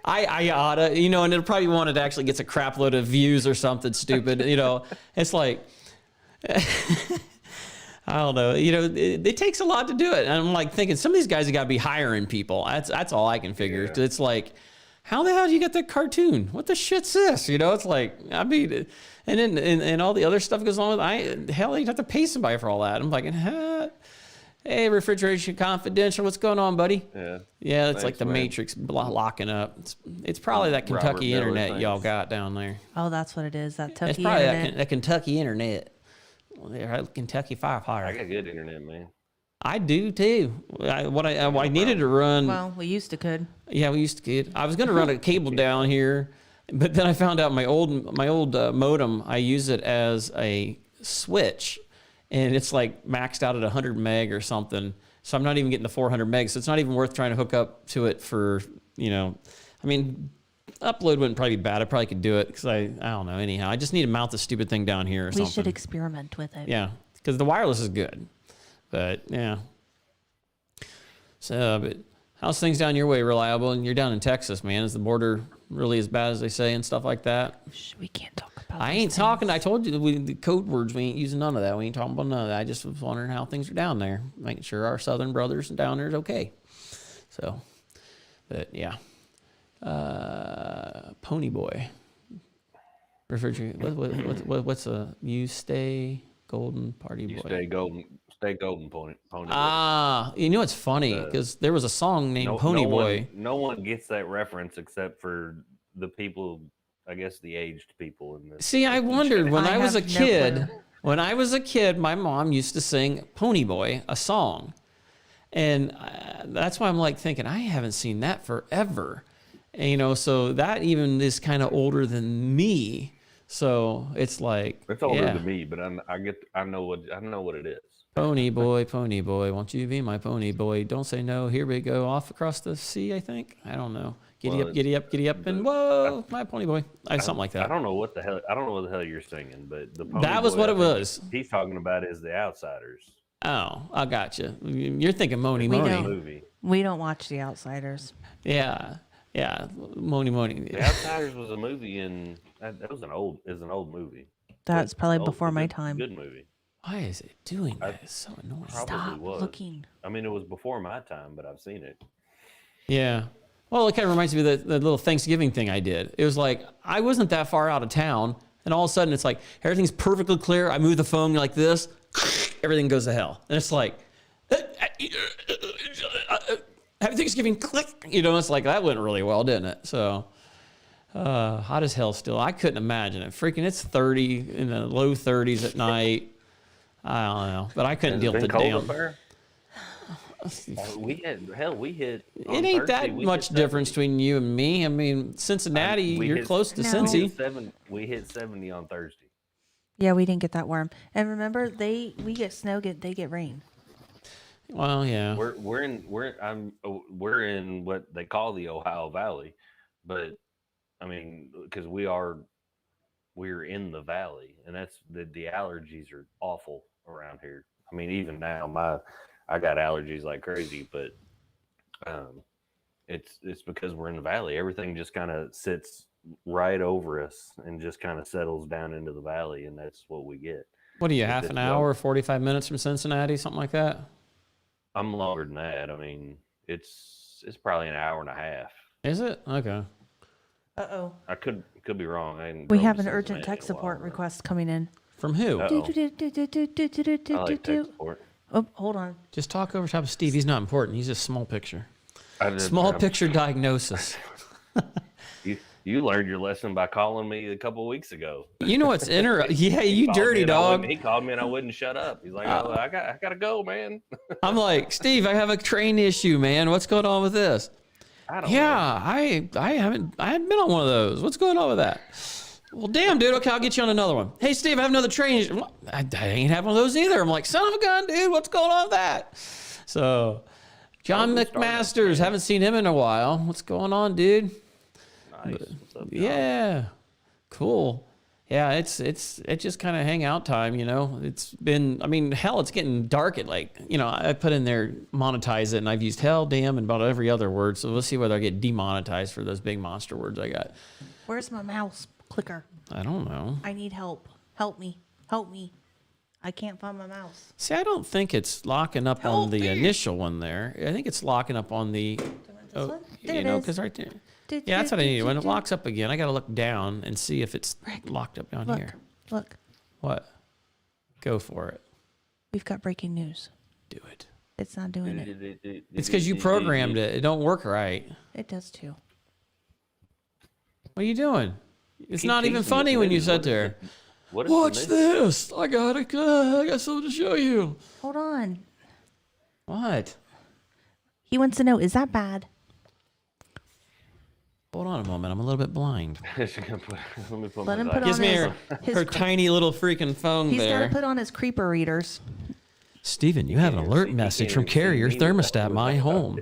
I oughta, you know, and it'll probably one that actually gets a crap load of views or something stupid. You know, it's like, I don't know. You know, it takes a lot to do it. And I'm like thinking some of these guys have got to be hiring people. That's all I can figure. Yeah. It's like, how the hell do you get that cartoon? What the shit's this? You know, it's like, I mean, and then and all the other stuff goes on with, hell, you'd have to pay somebody for all that. I'm like, hey, Refrigeration Confidential, what's going on, buddy? Yeah. Yeah, it's Thanks, like the man. Matrix locking up. It's probably that Robert Kentucky Miller, internet thanks. y'all got down there. Oh, that's what it is. That It's Tucky probably internet. that Kentucky internet. Well, they're Kentucky I Firefighter. got good internet, man. I do too. I needed to run. Well, we used to could. Yeah, we used to get. I was going to run a cable down here, but then I found out my old modem. I use it as a switch, and it's like maxed out at 100 meg or something. So I'm not even getting the 400 megs. So it's not even worth trying to hook up to it for, you know, I mean, upload wouldn't probably be bad. I probably could do it because I don't know. Anyhow, I just need to mount the stupid thing down here or We something. should experiment with it. Yeah, because the wireless is good, but yeah. So, but how's things down your way? Reliable? And you're down in Texas, man. Is the border really as bad as they say and stuff like that? Shh, we can't talk about I those ain't things. talking. I told you the code words. We ain't using none of that. We ain't talking about none of that. I just was wondering how things are down there, making sure our southern brothers down there is okay. So, but yeah. Pony Boy. Refrigerator. What's a you stay golden party boy? You stay golden, pony. Ah, you know it's funny because there was a song named Pony Boy. No one gets that reference except for the people, I guess, the aged people in this. See, I wondered when I I was a have no kid. clue. When I was a kid, my mom used to sing Pony Boy, a song, and that's why I'm like thinking I haven't seen that forever. And, you know, so that even is kind of older than me. So it's like, It's older yeah. than me, but I know what it is. Pony boy, won't you be my pony boy? Don't say no. Here we go, off across the sea. I think. I don't know. Giddy up, and whoa, my pony boy. Something like that. I don't know what the hell you're singing, but the pony That was boy, what it was. He's talking about is The Outsiders. Oh, I got you. You're thinking Moni We Moni. don't. Movie. We don't watch The Outsiders. Yeah, Moni Moni. The Outsiders was a movie, and that was an old movie. That's probably Old- before my good- time. Good movie. Why is it doing that? It's so annoying. Probably Stop was. looking. I mean, it was before my time, but I've seen it. Yeah. Well, it kind of reminds me of the little Thanksgiving thing I did. It was like, I wasn't that far out of town, and all of a sudden it's like, everything's perfectly clear. I move the phone like this, everything goes to hell. And it's like, happy Thanksgiving, click. It's like, that went really well, didn't it? So, hot as hell still. I couldn't imagine it. Freaking, it's 30, in the low 30s at night. I don't know, but I couldn't deal with the damn. We hit. It ain't that much difference between you and me. I mean, Cincinnati, you're close to No. Cincy. We hit 70 on Thursday. Yeah, we didn't get that warm. And remember, we get snow, they get rain. Well, yeah. We're in what they call the Ohio Valley, but I mean, because we're in the valley, and that's the allergies are awful around here. I mean, even now I got allergies like crazy, but it's because we're in the valley. Everything just kind of sits right over us and just kind of settles down into the valley, and that's what we get. What are you, half an hour, 45 minutes from Cincinnati, something like that? I'm longer than that. I mean, it's probably an hour and a half. Is it? Okay. Uh-oh. I could be wrong. We have an urgent tech support request coming in. From who? I like tech support. Oh, hold on. Just talk over top of Steve. He's not important. He's just small picture. I'm- Picture diagnosis. You learned your lesson by calling me a couple of weeks ago. You know what's interesting? Yeah, you Called me dirty and dog. he called me and I wouldn't shut up. He's like, "Oh, I gotta go, man." I'm like, Steve, I have a train issue, man. What's going on with this? I don't know. Yeah, I hadn't been on one of those. What's going on with that? Well, damn, dude. Okay, I'll get you on another one. Hey, Steve, I have another train issue. I ain't have one of those either. I'm like, son of a gun, dude. What's going on with that? So, John McMasters, haven't seen him in a while. What's going on, dude? Nice. What's up, John? Yeah, cool. Yeah, it's just kind of hangout time, It's been, I mean, hell, it's getting dark at I put in there monetize it, and I've used hell, damn, and about every other word. So we'll see whether I get demonetized for those big monster words I got. Where's my mouse clicker? I don't know. I need help. Help me. Help me. I can't find my mouse. See, I don't think it's locking up on the initial one there. I think it's locking up on the, one? There it is. because right there. Yeah, that's what I need. When it locks up again, I got to look down and see if it's locked up down here. Look. What? Go for it. We've got breaking news. Do it. It's not doing it. It's because you programmed it. It don't work right. It does too. What are you doing? It's Keep not even teasing funny the when you news. sit there. What is Watch the news? this. I got something to show you. Hold on. What? He wants to know, is that bad? Hold on a moment. I'm a little bit blind. Let me put Let my him put glasses Gives on me his her tiny little freaking phone He's got there. to put on his creeper readers. Steven, you have an alert message from Carrier Thermostat My Home.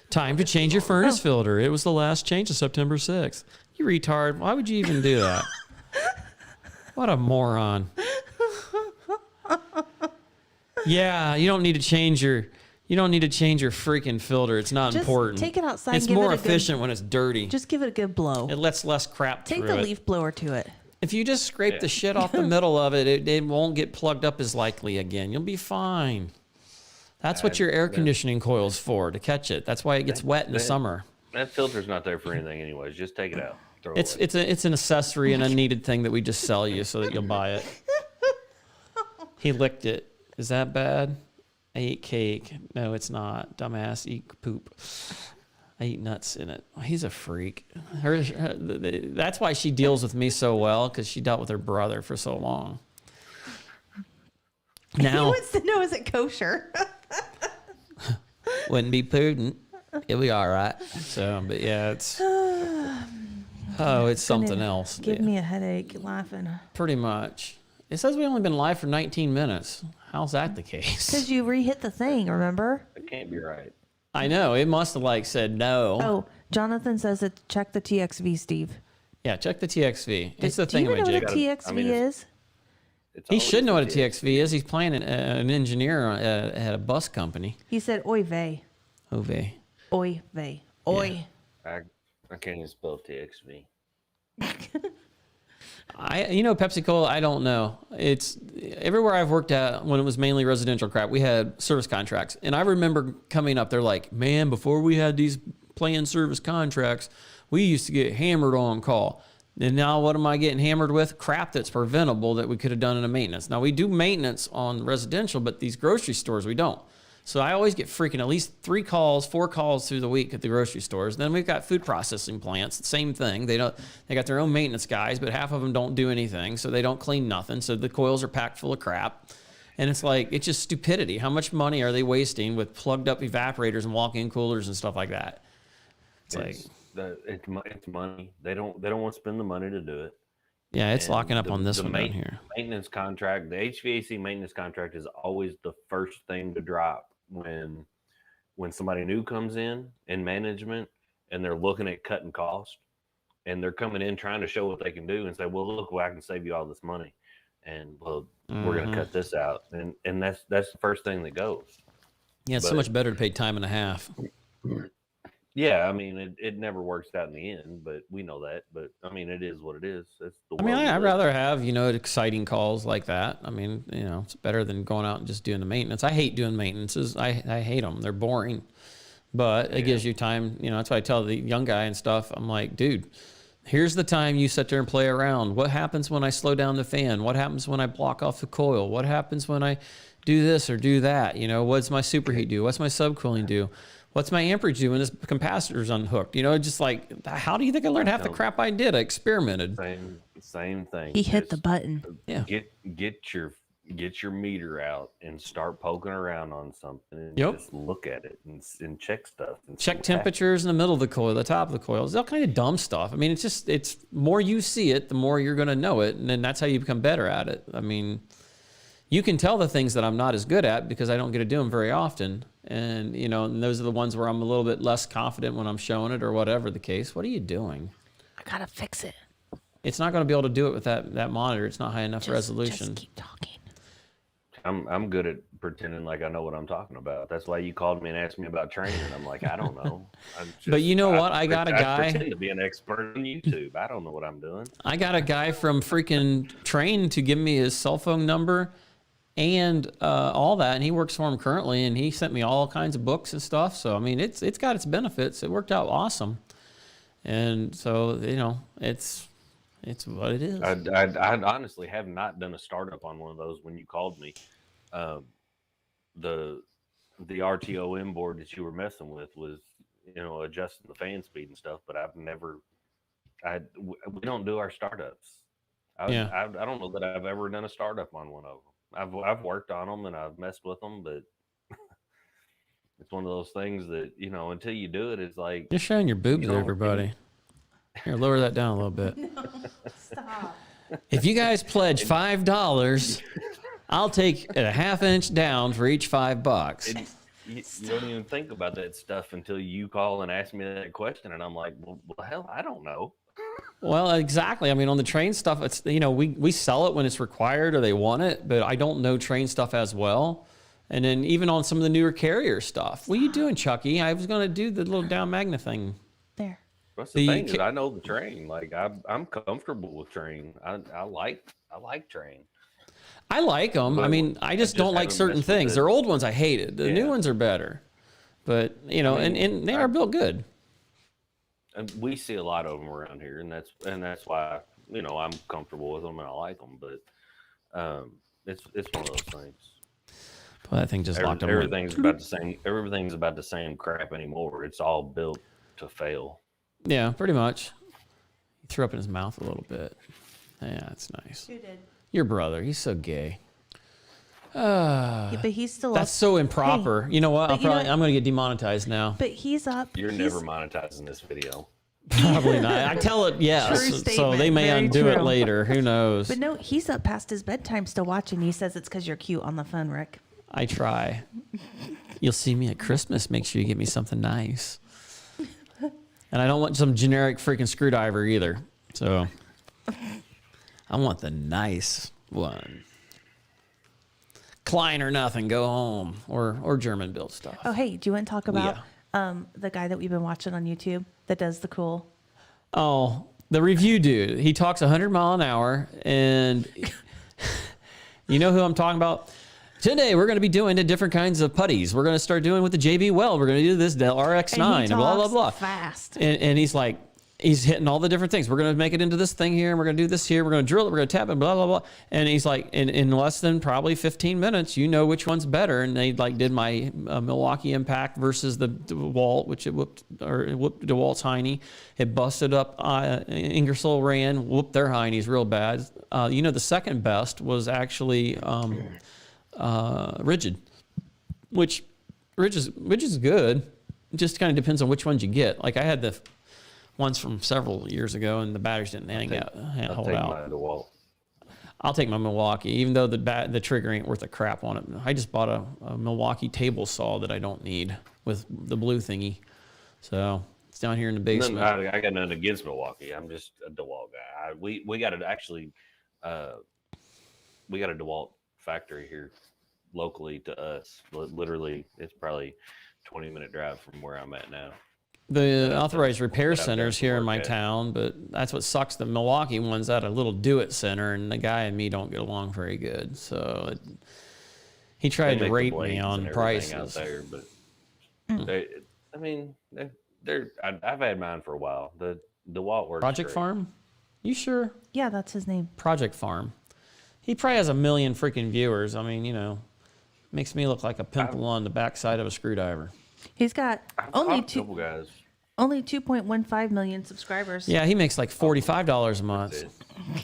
Time to change your furnace filter. It was the last change of September 6th. You retard. Why would you even do that? What a moron. Yeah, you don't need to change your freaking filter. It's not Just important. take it outside It's and give more it a good- efficient when it's dirty. Just give it a good blow. It lets less crap Take through the it. leaf blower to it. If you just scrape the shit off the middle of it, it won't get plugged up as likely again. You'll be fine. That's what your air conditioning coil's for, to catch it. That's why it gets wet in the summer. That filter's not there for anything, anyways. Just take it out. Throw it It's away. it's an accessory and unneeded thing that we just sell you so that you'll buy it. He licked it. Is that bad? I eat cake. No, it's not. Dumbass, eat poop. I eat nuts in it. He's a freak. That's why she deals with me so well, because she dealt with her brother for so long. He Now, wants to know, is it kosher? wouldn't be prudent. It'll be all right. So, but yeah, it's. Oh, it's something else. Give Yeah, me a headache laughing. pretty much. It says we only been live for 19 minutes. How's that the case? Because you re-hit the thing, remember? It can't be right. I know. It must have like said no. Oh, Jonathan says it. Check the TXV, Steve. Yeah, check the TXV. It's the Do you thing even know jig. what a TXV is? It's He always should know what a TXV. TXV is. He's playing an engineer at a bus company. He said, "Oy vey, Oh, vey. oy vey, oy." I can't even spell TXV. Pepsi Cola, I don't know. It's everywhere I've worked at when it was mainly residential crap, we had service contracts. And I remember coming up, they're like, man, before we had these planned service contracts, we used to get hammered on call. And now what am I getting hammered with? Crap that's preventable that we could have done in a maintenance. Now we do maintenance on residential, but these grocery stores, we don't. So I always get freaking at least 4 calls through the week at the grocery stores. Then we've got food processing plants, same thing. They got their own maintenance guys, but half of them don't do anything, so they don't clean nothing. So the coils are packed full of crap. And it's like, it's just stupidity. How much money are they wasting with plugged up evaporators and walk-in coolers and stuff like that? It's money. They don't want to spend the money to do it. Yeah, it's And locking up on this one down here. Maintenance contract, the HVAC maintenance contract is always the first thing to drop when somebody new comes in management and they're looking at cutting costs and they're coming in trying to show what they can do and say, well, look, I can save you all this money. And well, we're going to cut this out. And that's the first thing that goes. Yeah, it's so much better to pay time and a half. Yeah, I mean, it never works out in the end, but we know that. But I mean, it is what it is. It's the I mean, world we I'd live. rather have, exciting calls like that. I mean, it's better than going out and just doing the maintenance. I hate doing maintenances. I hate them. They're boring. But it gives you time. That's why I tell the young guy and stuff. I'm like, dude, here's the time you sit there and play around. What happens when I slow down the fan? What happens when I block off the coil? What happens when I do this or do that? What's my superheat do? What's my subcooling do? What's my amperage do when this capacitor's unhooked? Just like, how do you think I learned half the crap I did? I experimented. Same thing. He hit the button. Yeah. Get your meter out and start poking around on something and Yep. just look at it and check stuff. And see Check what temperatures in the middle of the coil, the top of the coil. It's all kind of dumb stuff. I mean, it's more you see it, the more you're going to know it. And then that's how you become better at it. I mean, you can tell the things that I'm not as good at because I don't get to do them very often. And, and those are the ones where I'm a little bit less confident when I'm showing it or whatever the case. What are you doing? I gotta fix it. It's not going to be able to do it with that monitor. It's not high enough resolution. Just keep talking. I'm good at pretending like I know what I'm talking about. That's why you called me and asked me about training. I'm like, I don't know. But you know what? I got a guy. I pretend to be an expert on YouTube. I don't know what I'm doing. I got a guy from freaking Train to give me his cell phone number and all that, and he works for him currently, and he sent me all kinds of books and stuff. So I mean, it's got its benefits. It worked out awesome, and so it's what it is. I honestly have not done a startup on one of those when you called me. The RTOM board that you were messing with was adjusting the fan speed and stuff, but we don't do our startups. I don't know that I've ever done a startup on one of them. I've worked on them and I've messed with them, but it's one of those things that until you do it, it's like You're showing your boobs to everybody. Here, lower that down a little bit. Stop. If you guys pledge $5, I'll take it a ½ inch down for each $5. You don't even think about that stuff until you call and ask me that question, and I'm like, well hell, I don't know. Well, exactly. I mean, on the Train stuff, it's we sell it when it's required or they want it, but I don't know Train stuff as well. And then even on some of the newer Carrier stuff, what are you doing, Chucky? I was going to do the little down magnet thing. There. What's the thing is, I know the Train. Like I'm comfortable with Train. I like Train. I like them. I mean, I just don't like certain things. Their old ones I hated. The new ones are better, but and they are built good. And we see a lot of them around here, and that's why I'm comfortable with them and I like them. But it's one of those things. Well, that thing just locked up. Everything's about the same. Everything's about the same crap anymore. It's all built to fail. Yeah, pretty much. He threw up in his mouth a little bit. Yeah, that's nice. Who did? Your brother, he's so gay. Yeah, but he's still That's up. so improper. Hey, you know what? but I'm going to get demonetized now. But he's up. You're never monetizing this video. Probably not. I tell it yes, True so statement, they may very undo it true. later. Who knows? But no, he's up past his bedtime still watching. He says it's because you're cute on the phone, Rick. I try. You'll see me at Christmas. Make sure you get me something nice. And I don't want some generic freaking screwdriver either. So I want the nice one. Klein or nothing, go home. Or German built stuff. Oh, hey, do you want to talk about the guy that we've been watching on YouTube that does the cool? Oh, the review dude. He talks 100 mile an hour, and you know who I'm talking about? Today, we're going to be doing the different kinds of putties. We're going to start doing with the JB Weld. We're going to do this Del RX9 and blah, blah, blah. Fast. And he's like, he's hitting all the different things. We're going to make it into this thing here, and we're going to do this here. We're going to drill it. We're going to tap it, blah, blah, blah. And he's like, in less than probably 15 minutes, you know which one's better. And they like did my Milwaukee Impact versus the DeWalt, which it whooped DeWalt's Heine. It busted up Ingersoll Rand, whooped their Heinies real bad. You know, the second best was actually Rigid, which is good. It just kind of depends on which ones you get. Like I had the ones from several years ago, and the batteries didn't hold out. I'll take my Milwaukee, even though the trigger ain't worth a crap on it. I just bought a Milwaukee table saw that I don't need with the blue thingy. So it's down here in the basement. I got nothing against Milwaukee. I'm just a DeWalt guy. We got it actually. We got a DeWalt factory here locally to us. Literally, it's probably 20-minute drive from where I'm at now. The authorized repair centers here in my town, but that's what sucks. The Milwaukee one's at a little do-it center, and the guy and me don't get along very good. So he tried to rate me on prices out there, but I've had mine for a while. The DeWalt works. Project great. Farm? You sure? Yeah, that's his name. Project Farm. He probably has 1 million freaking viewers. I mean, you know, makes me look like a pimple on the backside of a screwdriver. He's got only 2.15 million subscribers. Yeah, he makes like $45 a month.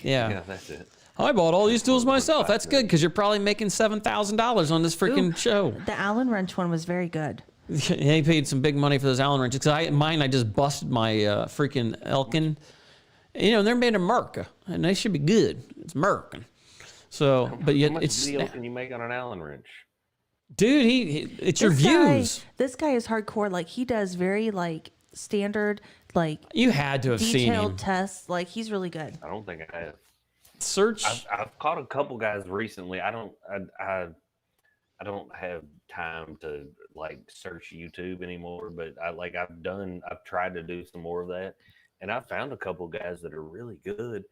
Yeah, that's it. I bought all these tools myself. That's good because you're probably making $7,000 on this freaking show. The Allen wrench one was very good. He paid some big money for those Allen wrenches. I just busted my freaking Elkin. You know, they're made in America, and they should be good. It's American. So, but yet How much it's. deal can you make on an Allen wrench? Dude, it's your views. This guy is hardcore. Like he does very like standard, like you had to have seen him. Detailed tests. Like he's really good. I don't think I have. Search. I've caught a couple guys recently. I don't have time to like search YouTube anymore, but I've tried to do some more of that, and I found a couple guys that are really good.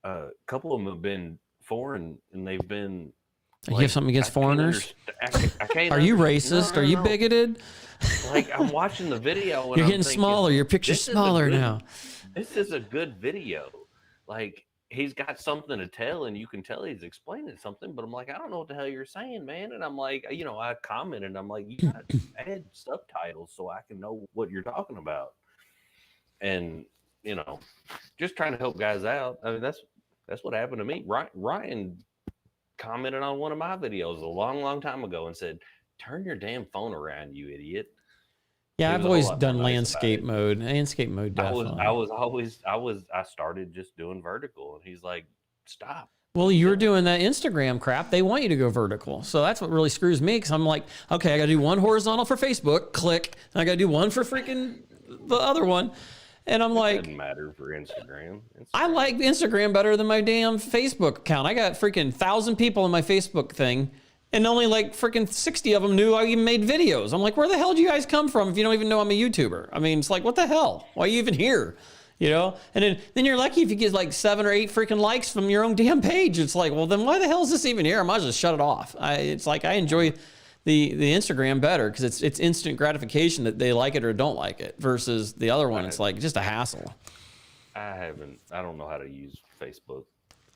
A couple of them have been foreign, and they've been. You have something against foreigners? I can't Are you racist? No. Are you bigoted? Like I'm watching the video. And You're I'm getting thinking, smaller. Your picture's smaller now. This is a good video. Like he's got something to tell, and you can tell he's explaining something. But I'm like, I don't know what the hell you're saying, man. And I'm like, you know, I commented. I'm like, you got to add subtitles so I can know what you're talking about. And you know, just trying to help guys out. I mean, that's what happened to me. Ryan commented on one of my videos a long time ago and said, "Turn your damn phone around, you idiot." Yeah, I've always done landscape mode. Landscape mode, definitely. I started just doing vertical, and he's like, "Stop." Well, you're doing that Instagram crap. They want you to go vertical. So that's what really screws me, because I'm like, okay, I got to do one horizontal for Facebook, click. And I got to do one for freaking the other one. And I'm like, doesn't matter for Instagram. I like Instagram better than my damn Facebook account. I got freaking 1,000 people in my Facebook thing, and only like freaking 60 of them knew I even made videos. I'm like, where the hell do you guys come from if you don't even know I'm a YouTuber? I mean, it's like, what the hell? Why are you even here? You know? And then you're lucky if you get like 7 or 8 freaking likes from your own damn page. It's like, well, then why the hell is this even here? I might as well just shut it off. It's like I enjoy the Instagram better because it's instant gratification that they like it or don't like it versus the other one. It's like just a hassle. I don't know how to use Facebook.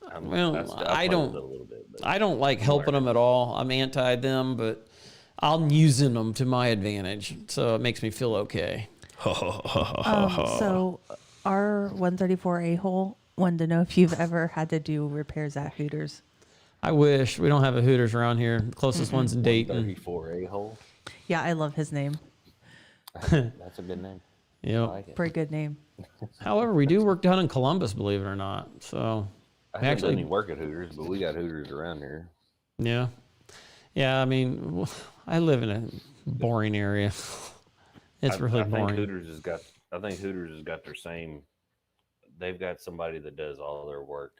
I don't like helping them at all. I'm anti them, but I'm using them to my advantage. So it makes me feel okay. So our 134 A-hole wanted to know if you've ever had to do repairs at Hooters. I wish. We don't have a Hooters around here. The closest one's in Dayton. 34 A-hole. Yeah, I love his name. That's a good name. Yep. like it. Pretty good name. However, we do work down in Columbus, believe it or not. So I haven't done any work at Hooters, but we got Hooters around here. yeah. Yeah, I mean, I live in a boring area. It's really boring. I think Hooters has got their same. They've got somebody that does all their work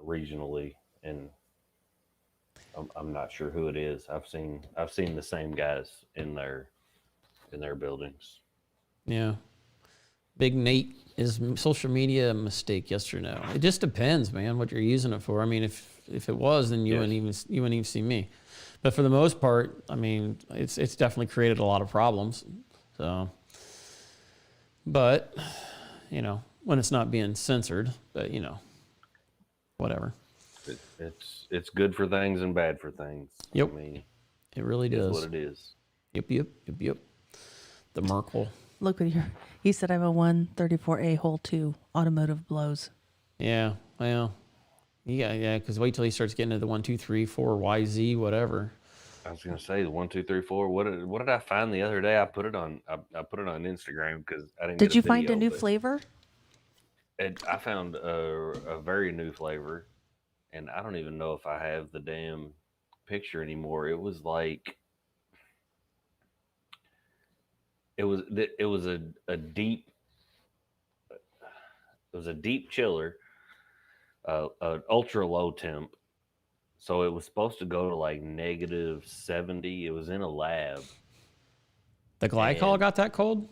regionally, and I'm not sure who it is. I've seen the same guys in their buildings. Yeah. Big Nate, is social media a mistake? Yes or no? It just depends, man, what you're using it for. I mean, if it was, then you wouldn't even see me. But for the most part, I mean, it's definitely created a lot of problems. So, but you know, when it's not being censored, but you know, whatever. It's good for things and bad for things. Yep. I mean, It really does. It's what it is. Yep. The Merkel. Look at here. He said I'm a 134A hole 2 automotive blows. Yeah. Well. Yeah. Because wait till he starts getting to the 1, 2, 3, 4, YZ, whatever. I was gonna say the 1, 2, 3, 4. What did I find the other day? I put it on Instagram because I didn't. Did you find a new flavor? I found a very new flavor, and I don't even know if I have the damn picture anymore. It was like it was a deep chiller, an ultra low temp. So it was supposed to go to like -70. It was in a lab. The glycol got that cold?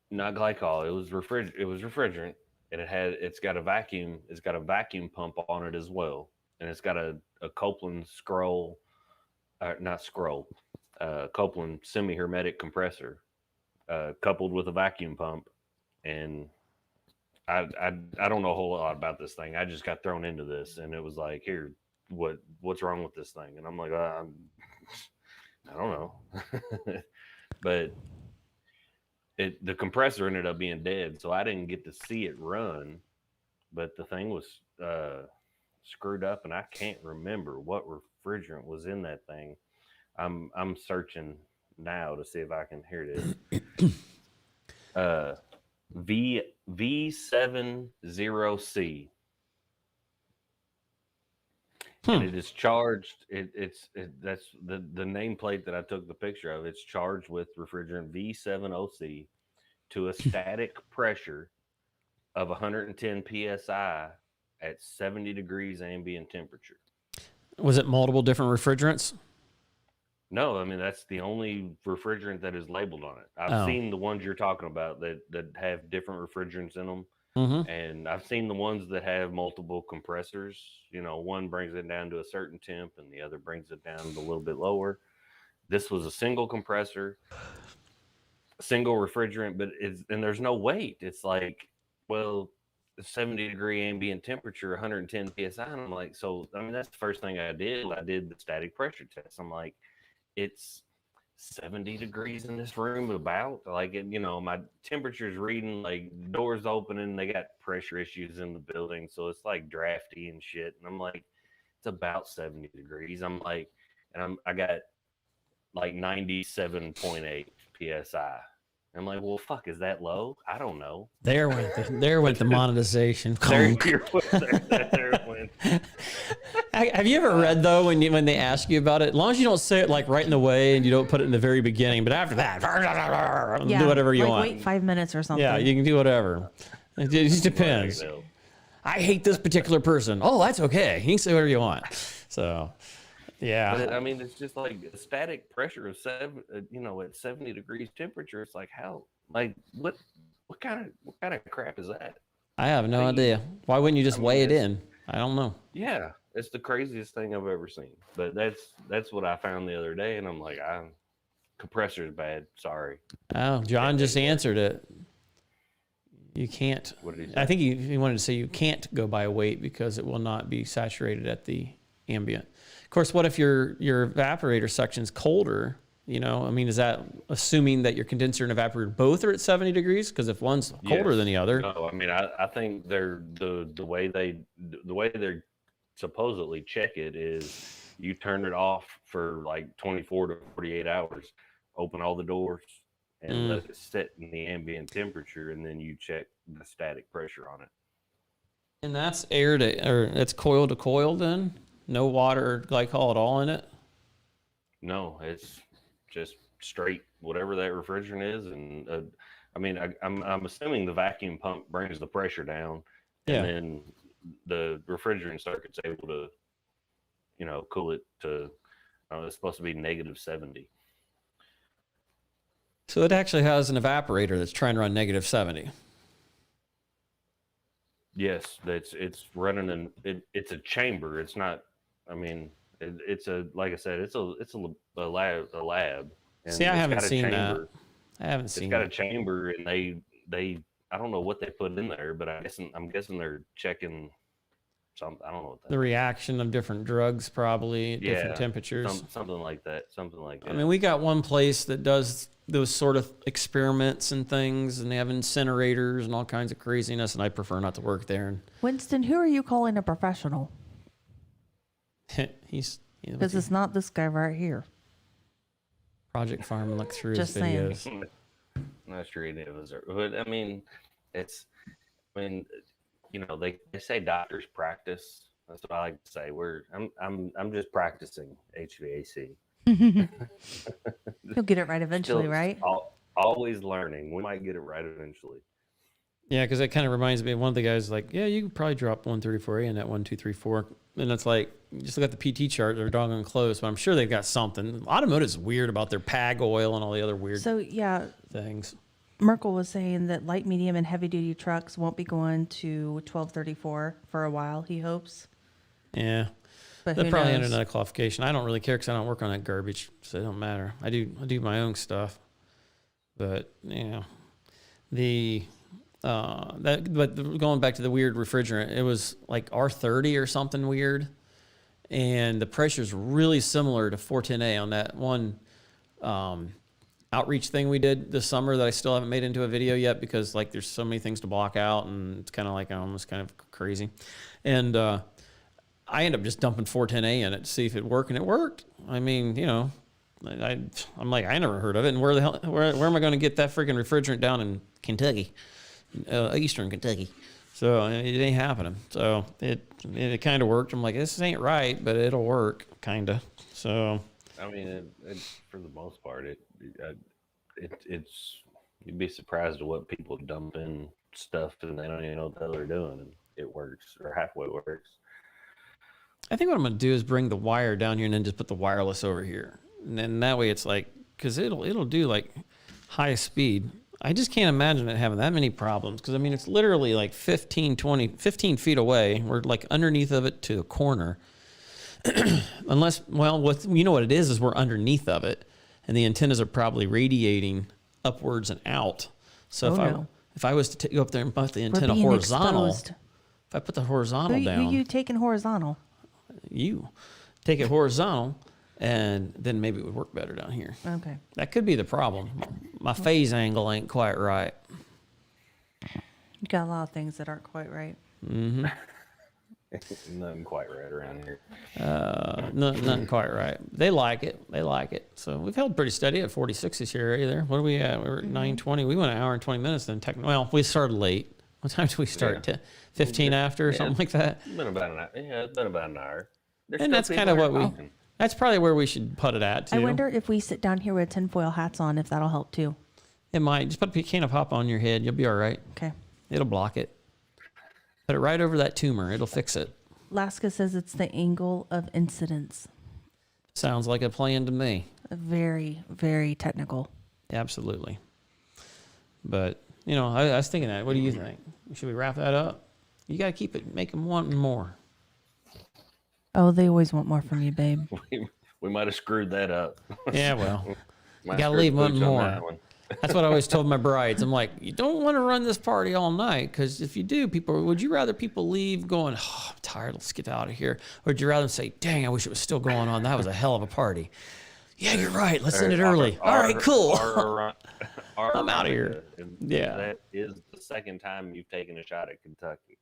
Not glycol. It was refrigerant, and it's got a vacuum. It's got a vacuum pump on it as well, and it's got a Copeland Copeland semi-hermetic compressor, coupled with a vacuum pump. And I don't know a whole lot about this thing. I just got thrown into this, and it was like, here, what's wrong with this thing? And I'm like, I don't know. But the compressor ended up being dead, so I didn't get to see it run. But the thing was screwed up, and I can't remember what refrigerant was in that thing. I'm searching now to see if I can hear this. V70C. And it is charged. That's the nameplate that I took the picture of. It's charged with refrigerant V70C to a static pressure of 110 psi at 70 degrees ambient temperature. Was it multiple different refrigerants? No, I mean that's the only refrigerant that is labeled on it. I've seen the ones you're talking about that have different refrigerants in them. Mm-hmm. And I've seen the ones that have multiple compressors. You know, one brings it down to a certain temp and the other brings it down a little bit lower. This was a single compressor, single refrigerant, but there's no weight. It's like, well, 70 degree ambient temperature, 110 psi. And I'm like, so I mean, that's the first thing I did. I did the static pressure test. I'm like, it's 70 degrees in this room, about like, you know, my temperature's reading, like doors opening, they got pressure issues in the building, so it's like drafty and shit. And I'm like, it's about 70 degrees. I'm like, and I got like 97.8 psi. I'm like, well, fuck, is that low? I don't know. There went the monetization. There went. Have you ever read though when they ask you about it? As long as you don't say it like right in the way and you don't put it in the very beginning, but after that, do whatever you want. Wait 5 minutes or something. Yeah, you can do whatever. It just depends. I hate this particular person. Oh, that's okay. You can say whatever you want. So, yeah. But I mean, it's just like a static pressure of at 70 degrees temperature. It's like how, like what kind of crap is that? I have no idea. Why wouldn't you just weigh it in? I don't know. Yeah, it's the craziest thing I've ever seen. But that's what I found the other day, and I'm like, compressor's bad. Sorry. Oh, John just answered it. You can't. What did he say? I think he wanted to say you can't go by weight because it will not be saturated at the ambient. Of course, what if your evaporator section's colder? You know, I mean, is that assuming that your condenser and evaporator both are at 70 degrees? Because if one's colder than the other. No, I mean, I think they're the way they're supposedly check it is you turn it off for like 24 to 48 hours, open all the doors, and let it set in the ambient temperature, and then you check the static pressure on it. And that's air to, or it's coil to coil then? No water or glycol at all in it? No, it's just straight whatever that refrigerant is, and I mean, I'm assuming the vacuum pump brings the pressure down, and then the refrigerant circuit's able to, cool it to. It's supposed to be -70. So it actually has an evaporator that's trying to run -70. Yes, it's running in. It's a chamber. It's not. I mean, it's a, like I said, it's a lab. And See, I haven't seen that. I haven't It's seen got it. a chamber, and they I don't know what they put in there, but I'm guessing they're checking some. I don't know what that The reaction of different drugs probably at different temperatures. something like that. Something like that. I mean, we got one place that does those sort of experiments and things, and they have incinerators and all kinds of craziness, and I prefer not to work there. And Winston, who are you calling a professional? he's Because it's not this guy right here. Project Farm and look through Just his saying. videos. Not sure it was, but I mean, they say doctors practice. That's what I like to say. I'm just practicing HVAC. You'll get it right eventually, Still, right? Always learning. We might get it right eventually. Yeah, because it kind of reminds me of one of the guys like, yeah, you could probably drop 134A in that 1234. And it's like, you just look at the PT chart, they're doggone close, but I'm sure they've got something. Automotive's weird about their PAG oil and all the other weird things. Merkel was saying that light, medium, and heavy duty trucks won't be going to 1234 for a while, he hopes. Yeah. But They're who probably knows? under another qualification. I don't really care because I don't work on that garbage, so it don't matter. I do my own stuff. But, but going back to the weird refrigerant, it was like R30 or something weird. And the pressure's really similar to 410A on that one outreach thing we did this summer that I still haven't made into a video yet because like there's so many things to block out and it's kind of like almost kind of crazy. And I ended up just dumping 410A in it to see if it worked, and it worked. I mean, I'm like, I never heard of it. And where am I going to get that freaking refrigerant down in Kentucky, Eastern Kentucky? So it ain't happening. So it kind of worked. I'm like, this ain't right, but it'll work, kind of. So I mean, it for the most part, it's you'd be surprised at what people dump in stuff and they don't even know what the hell they're doing, and it works or halfway works. I think what I'm going to do is bring the wire down here and then just put the wireless over here. And then that way it's like, because it'll do like high speed. I just can't imagine it having that many problems. Because, I mean, it's literally like 15 feet away. We're like underneath of it to a corner. Unless, well, you know what it is we're underneath of it. And the antennas are probably radiating upwards and out. So if I was to go up there and put the antenna horizontal, exposed. if I put the horizontal down. Who you taking horizontal? You take it horizontal, and then maybe it would work better down here. Okay. That could be the problem. My phase angle ain't quite right. You got a lot of things that aren't quite right. Mm-hmm. Nothing quite right around here. Nothing quite right. They like it. So we've held pretty steady at 46 this year either. What are we at? We were at 9:20. We went an hour and 20 minutes then. Well, we started late. What time did we start? 15 after or something like that? It's been about an hour. Yeah, it's been about an hour. And that's kind of what that's probably where we should put it at too. I wonder if we sit down here with tinfoil hats on, if that'll help too. It might. Just put a can of pop on your head. You'll be all right. Okay. It'll block it. Put it right over that tumor. It'll fix it. Laska says it's the angle of incidence. Sounds like a plan to me. Very, very technical. Absolutely. But, I was thinking that. What do you think? Should we wrap that up? You got to keep it, make them wanting more. Oh, they always want more from you, babe. We might have screwed that up. Yeah, well, you Might got to screw leave the one pooch on more. that one. That's what I always told my brides. I'm like, you don't want to run this party all night because if you do, would you rather people leave going, oh, I'm tired, let's get out of here? Or would you rather say, dang, I wish it was still going on. That was a hell of a party. Yeah, you're right. Let's end it early. All right, cool. I'm out of here. Yeah. That is the second time you've taken a shot at Kentucky.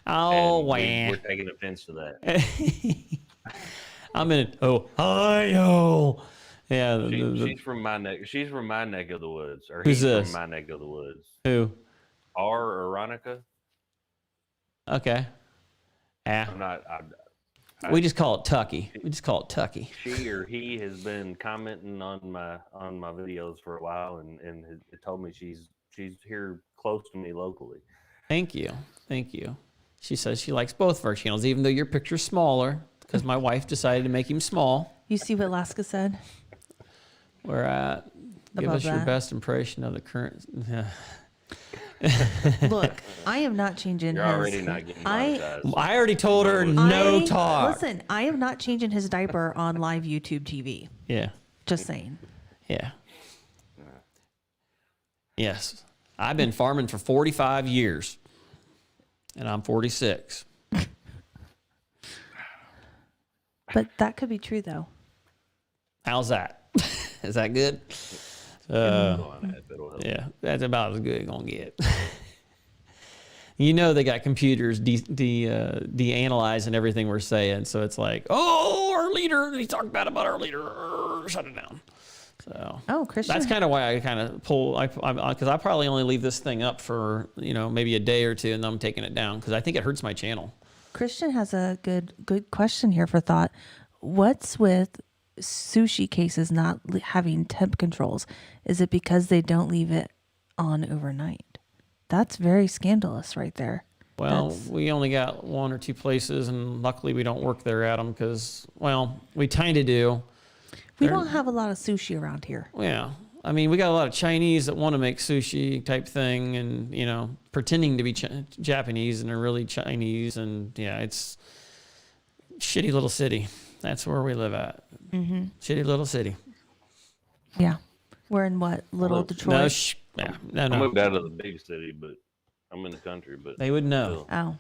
Oh, and wow. We're taking offense to that. I'm in Ohio. Yeah. She's from my neck. She's from my neck of the woods, or Who's he's this? from my neck of the woods. Who? R. Aronica. Okay. Yeah. I'm not. We just call it Tucky. We just call it Tucky. She or he has been commenting on my videos for a while, and it told me she's here close to me locally. Thank you. She says she likes both of our channels, even though your picture's smaller, because my wife decided to make him small. You see what Laska said? We're at. Give Above us your that. best impression of the current. Look, I am not changing You're his. already not getting monetized. I already told her no talk. Listen, I am not changing his diaper on live YouTube TV. Yeah. Just saying. Yeah. Yes. I've been farming for 45 years, and I'm 46. But that could be true, though. How's that? Is that good? Yeah, that's about as good as gonna get. You know they got computers de-analyzing everything we're saying, so it's like, oh, our leader, he talked bad about our leader, shut it down. So Christian. that's kind of why I kind of pull, because I probably only leave this thing up for maybe a day or two, and then I'm taking it down because I think it hurts my channel. Christian has a good question here for thought. What's with sushi cases not having temp controls? Is it because they don't leave it on overnight? That's very scandalous right there. Well, we only got one or two places, and luckily we don't work there at them because, well, we kind of do. We don't have a lot of sushi around here. Yeah. I mean, we got a lot of Chinese that want to make sushi type thing and, pretending to be Japanese and they're really Chinese. And yeah, it's shitty little city. That's where we live at. Mm-hmm. Shitty little city. Yeah. We're in what? Little Detroit? No. I moved out of the big city, but I'm in the country. But they would know. Oh.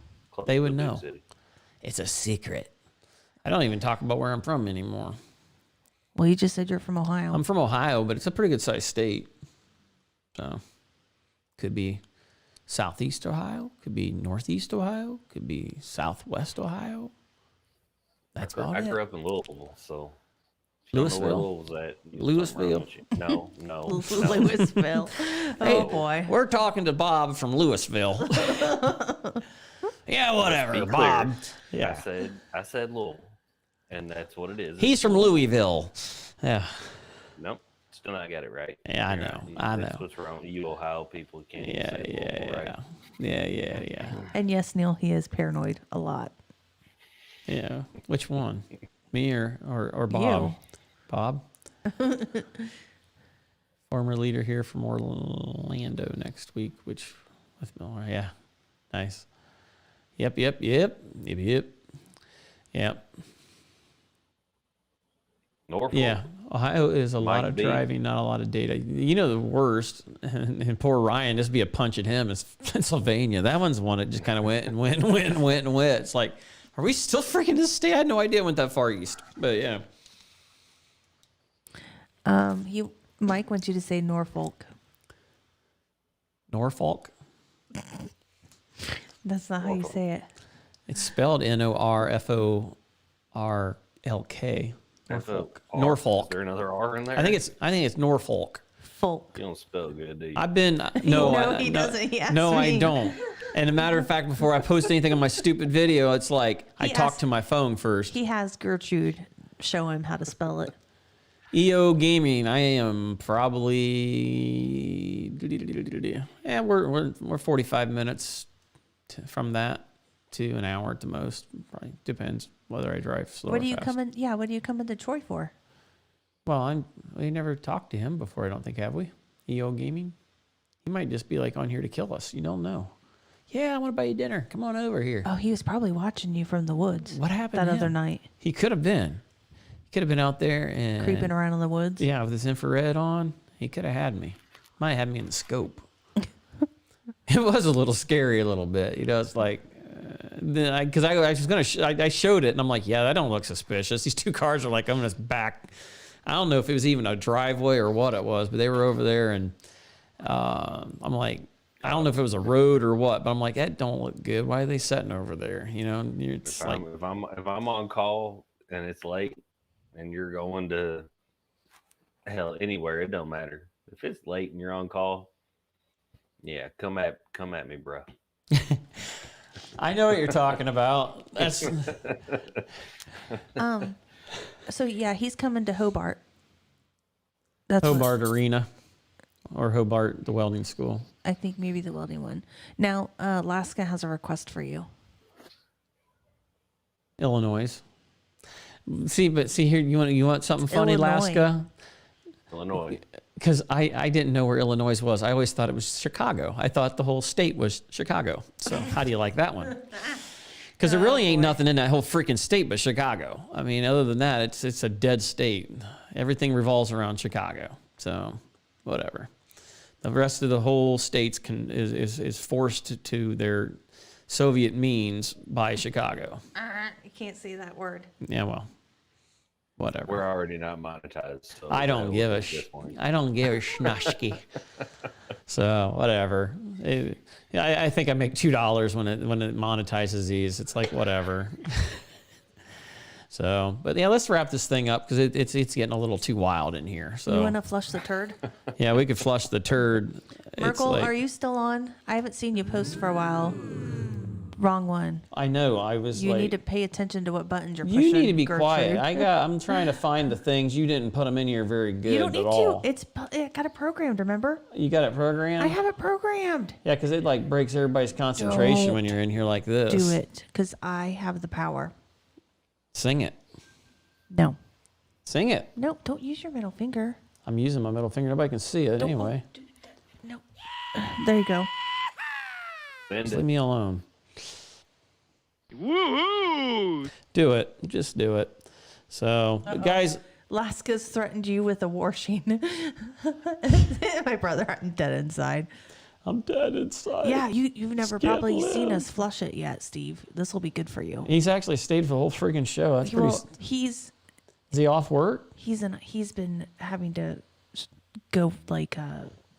They would know. It's a secret. I don't even talk about where I'm from anymore. Well, you just said you're from Ohio. I'm from Ohio, but it's a pretty good sized state. So, could be Southeast Ohio, could be Northeast Ohio, could be Southwest Ohio. That's about it. I grew up in Louisville, so. Louisville? Louisville? No. Louisville. Oh, boy. We're talking to Bob from Louisville. Yeah, whatever, Bob. Yeah. I said Louisville, and that's what it is. He's from Louisville. Yeah. Nope. Still not got it right. Yeah, I know. That's what's wrong with you Ohio people. You can't Yeah. right? Yeah. And yes, Neil, he is paranoid a lot. Yeah. Which one? Me or Bob? You. Bob? Former leader here from Orlando next week, yeah. Nice. Yep. Norfolk. Yeah. Ohio is a lot of driving, not a lot of data. The worst, and poor Ryan, just be a punch at him, is Pennsylvania. That one's one that just kind of went. It's like, are we still freaking this state? I had no idea it went that far east. But yeah. Mike wants you to say Norfolk. Norfolk? That's not how you say it. It's spelled Norforlk. Norfolk. Is there another R in there? I think it's Norfolk. Folk. You don't spell good, do you? I've been no, No, he doesn't. He asked no, I me. don't. And a matter of fact, before I post anything on my stupid video, it's like I talk to my phone first. He has Gertrude show him how to spell it. EO Gaming. I am probably we're 45 minutes from that to an hour at the most. Probably depends whether I drive slow What or do you fast. come in? Yeah, what do you come into Troy for? Well, we never talked to him before. I don't think, have we? EO Gaming. He might just be like on here to kill us. You don't know. Yeah, I want to buy you dinner. Come on over here. Oh, he was probably watching you from the woods. What happened that to other him? night? He could have been. He could have been out there and Creeping around in the woods. Yeah, with his infrared on. He could have had me. Might have had me in the scope. It was a little scary, a little bit. It's like, because I was gonna, I showed it, and I'm like, yeah, that don't look suspicious. These two cars are like on this back. I don't know if it was even a driveway or what it was, but they were over there, and I'm like, I don't know if it was a road or what, but I'm like, that don't look good. Why are they sitting over there? It's if I'm on call and it's late, and you're going to hell, anywhere, it don't matter. If it's late and you're on call, yeah, come at me, bro. I know what you're talking about. That's So yeah, he's coming to Hobart. That's what- Hobart Arena or Hobart, the welding school. I think maybe the welding one. Now, Alaska has a request for you. Illinois. See here, you want something funny, Illinois. Alaska? Illinois. Because I didn't know where Illinois was. I always thought it was Chicago. I thought the whole state was Chicago. So how do you like that one? Because there really ain't nothing in that whole freaking state but Chicago. I mean, other than that, it's a dead state. Everything revolves around Chicago. So whatever. The rest of the whole states is forced to their Soviet means by Chicago. You can't say that word. Yeah, well, whatever. We're already not monetized. So I don't give a I don't give a schnushki. So whatever. I think I make $2 when it monetizes these. It's like whatever. So, but yeah, let's wrap this thing up because it's getting a little too wild in here. So You want to flush the turd? yeah, we could flush the turd. It's Merkel, like- are you still on? I haven't seen you post for a while. Wrong one. I know. I was You like, need to pay attention to what buttons you're pushing. you need to be Gertrude. quiet. I'm trying to find the things. You didn't put them in here very good You don't need at all. to. It got it programmed. Remember? You got it programmed? I have it programmed. Yeah, because it like breaks everybody's concentration when Don't you're in here like this. Do it, because I have the power. Sing it. No, Sing it. no, don't use your middle finger. I'm using my middle finger. Nobody can see it anyway. No. There you go. Bend Just it. leave me alone. Woohoo! Do it. Just do it. So, but guys, Alaska's threatened you with a washing. My brother, I'm dead inside. I'm dead inside. Yeah, you've never Can't probably seen live. us flush it yet, Steve. This will be good for you. He's actually stayed for the whole freaking show. That's pretty. Well, he's Is he off work? he's been having to go like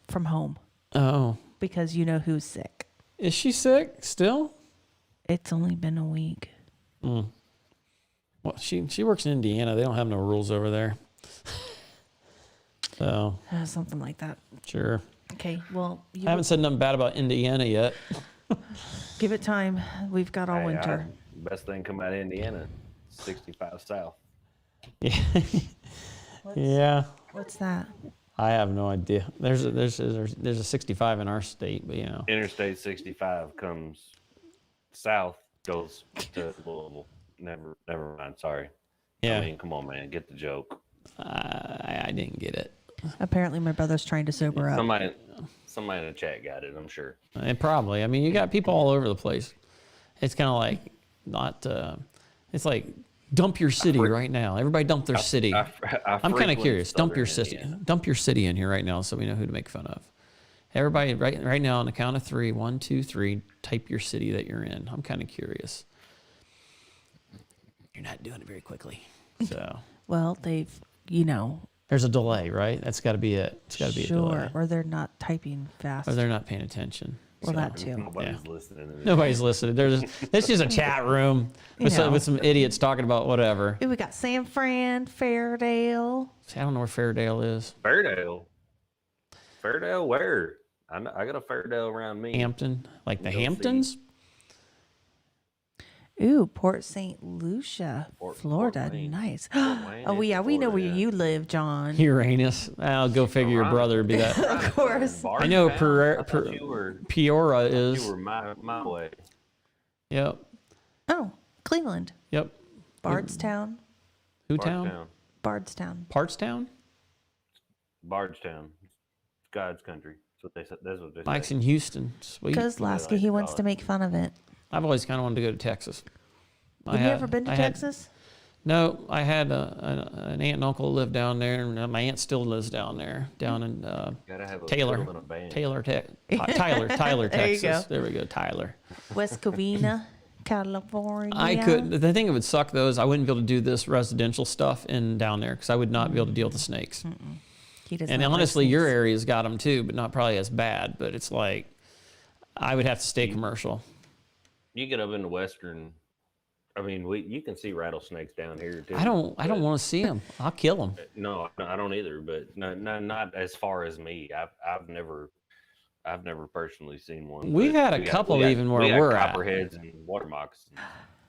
from home Oh, because you know who's sick. is she sick still? It's only been a week. Well, she works in Indiana. They don't have no rules over there. So Something like that. sure. Okay, well, I haven't said nothing bad about Indiana yet. give it time. We've got all Hey, winter. best thing come out of Indiana, 65 South. Yeah. Yeah. What's that? I have no idea. There's a 65 in our state, but you know. Interstate 65 comes south, goes to Louisville. Never mind. Sorry. Yeah. I mean, come on, man, get the joke. I didn't get it. Apparently, my brother's trying to sober up. Somebody in the chat got it. I'm sure. And probably. I mean, you got people all over the place. It's kind of like not. It's like dump your city right now. Everybody dump their city. I'm kind of frequent curious. Dump your Southern city. Indiana. Dump your city in here right now, so we know who to make fun of. Everybody, right now, on the count of 3, 1, 2, 3, type your city that you're in. I'm kind of curious. You're not doing it very quickly, so Well, they've, you know, there's a delay, right? That's got to be it. It's got to be a delay. sure, or they're not typing fast. Or they're not paying attention. Well, So, that too. Nobody's listening. To this. Nobody's listening. It's just a chat room with, You know. with some idiots talking about whatever. Ooh, we got San Fran, Fairdale. See, I don't know where Fairdale is. Fairdale. Fairdale, where? I got a Fairdale around me. Hampton, like the Go see. Hamptons. Ooh, Port St. Lucia, Port Florida. Wayne. Nice. Wayne Oh, is yeah, we know where Florida. you live, John. Uranus. I'll go figure your brother would be that. Of course. I know Bardstown? I thought you were, Peoria you is. were my way. Yep. Oh, Cleveland, Yep. Bardstown, Who town? Bardstown. Bardstown. Partstown? Bardstown. It's God's country. That's what they say. Mike's in Houston. Sweet. Because Lasky, he wants to make fun of it. I've always kind of wanted to go to Texas. Have you ever been to Texas? No, I had an aunt and uncle who lived down there, and my aunt still lives down there, down in Gotta have a Taylor, fiddle and a band. Tyler, There you Texas. go. There we go, Tyler. West Covina, California. I could. The thing that would suck though is I wouldn't be able to do this residential stuff in down there because I would not be able to deal with the snakes. He does And not like honestly, your snakes. area's got them too, but not probably as bad. But it's like I would have to stay commercial. You get up into western I mean, you can see rattlesnakes down here too. I don't want to see them. I'll kill them. No, I don't either. But not as far as me. I've never personally seen one. We've but had a couple even where we we're had at. copperheads and water moccasins.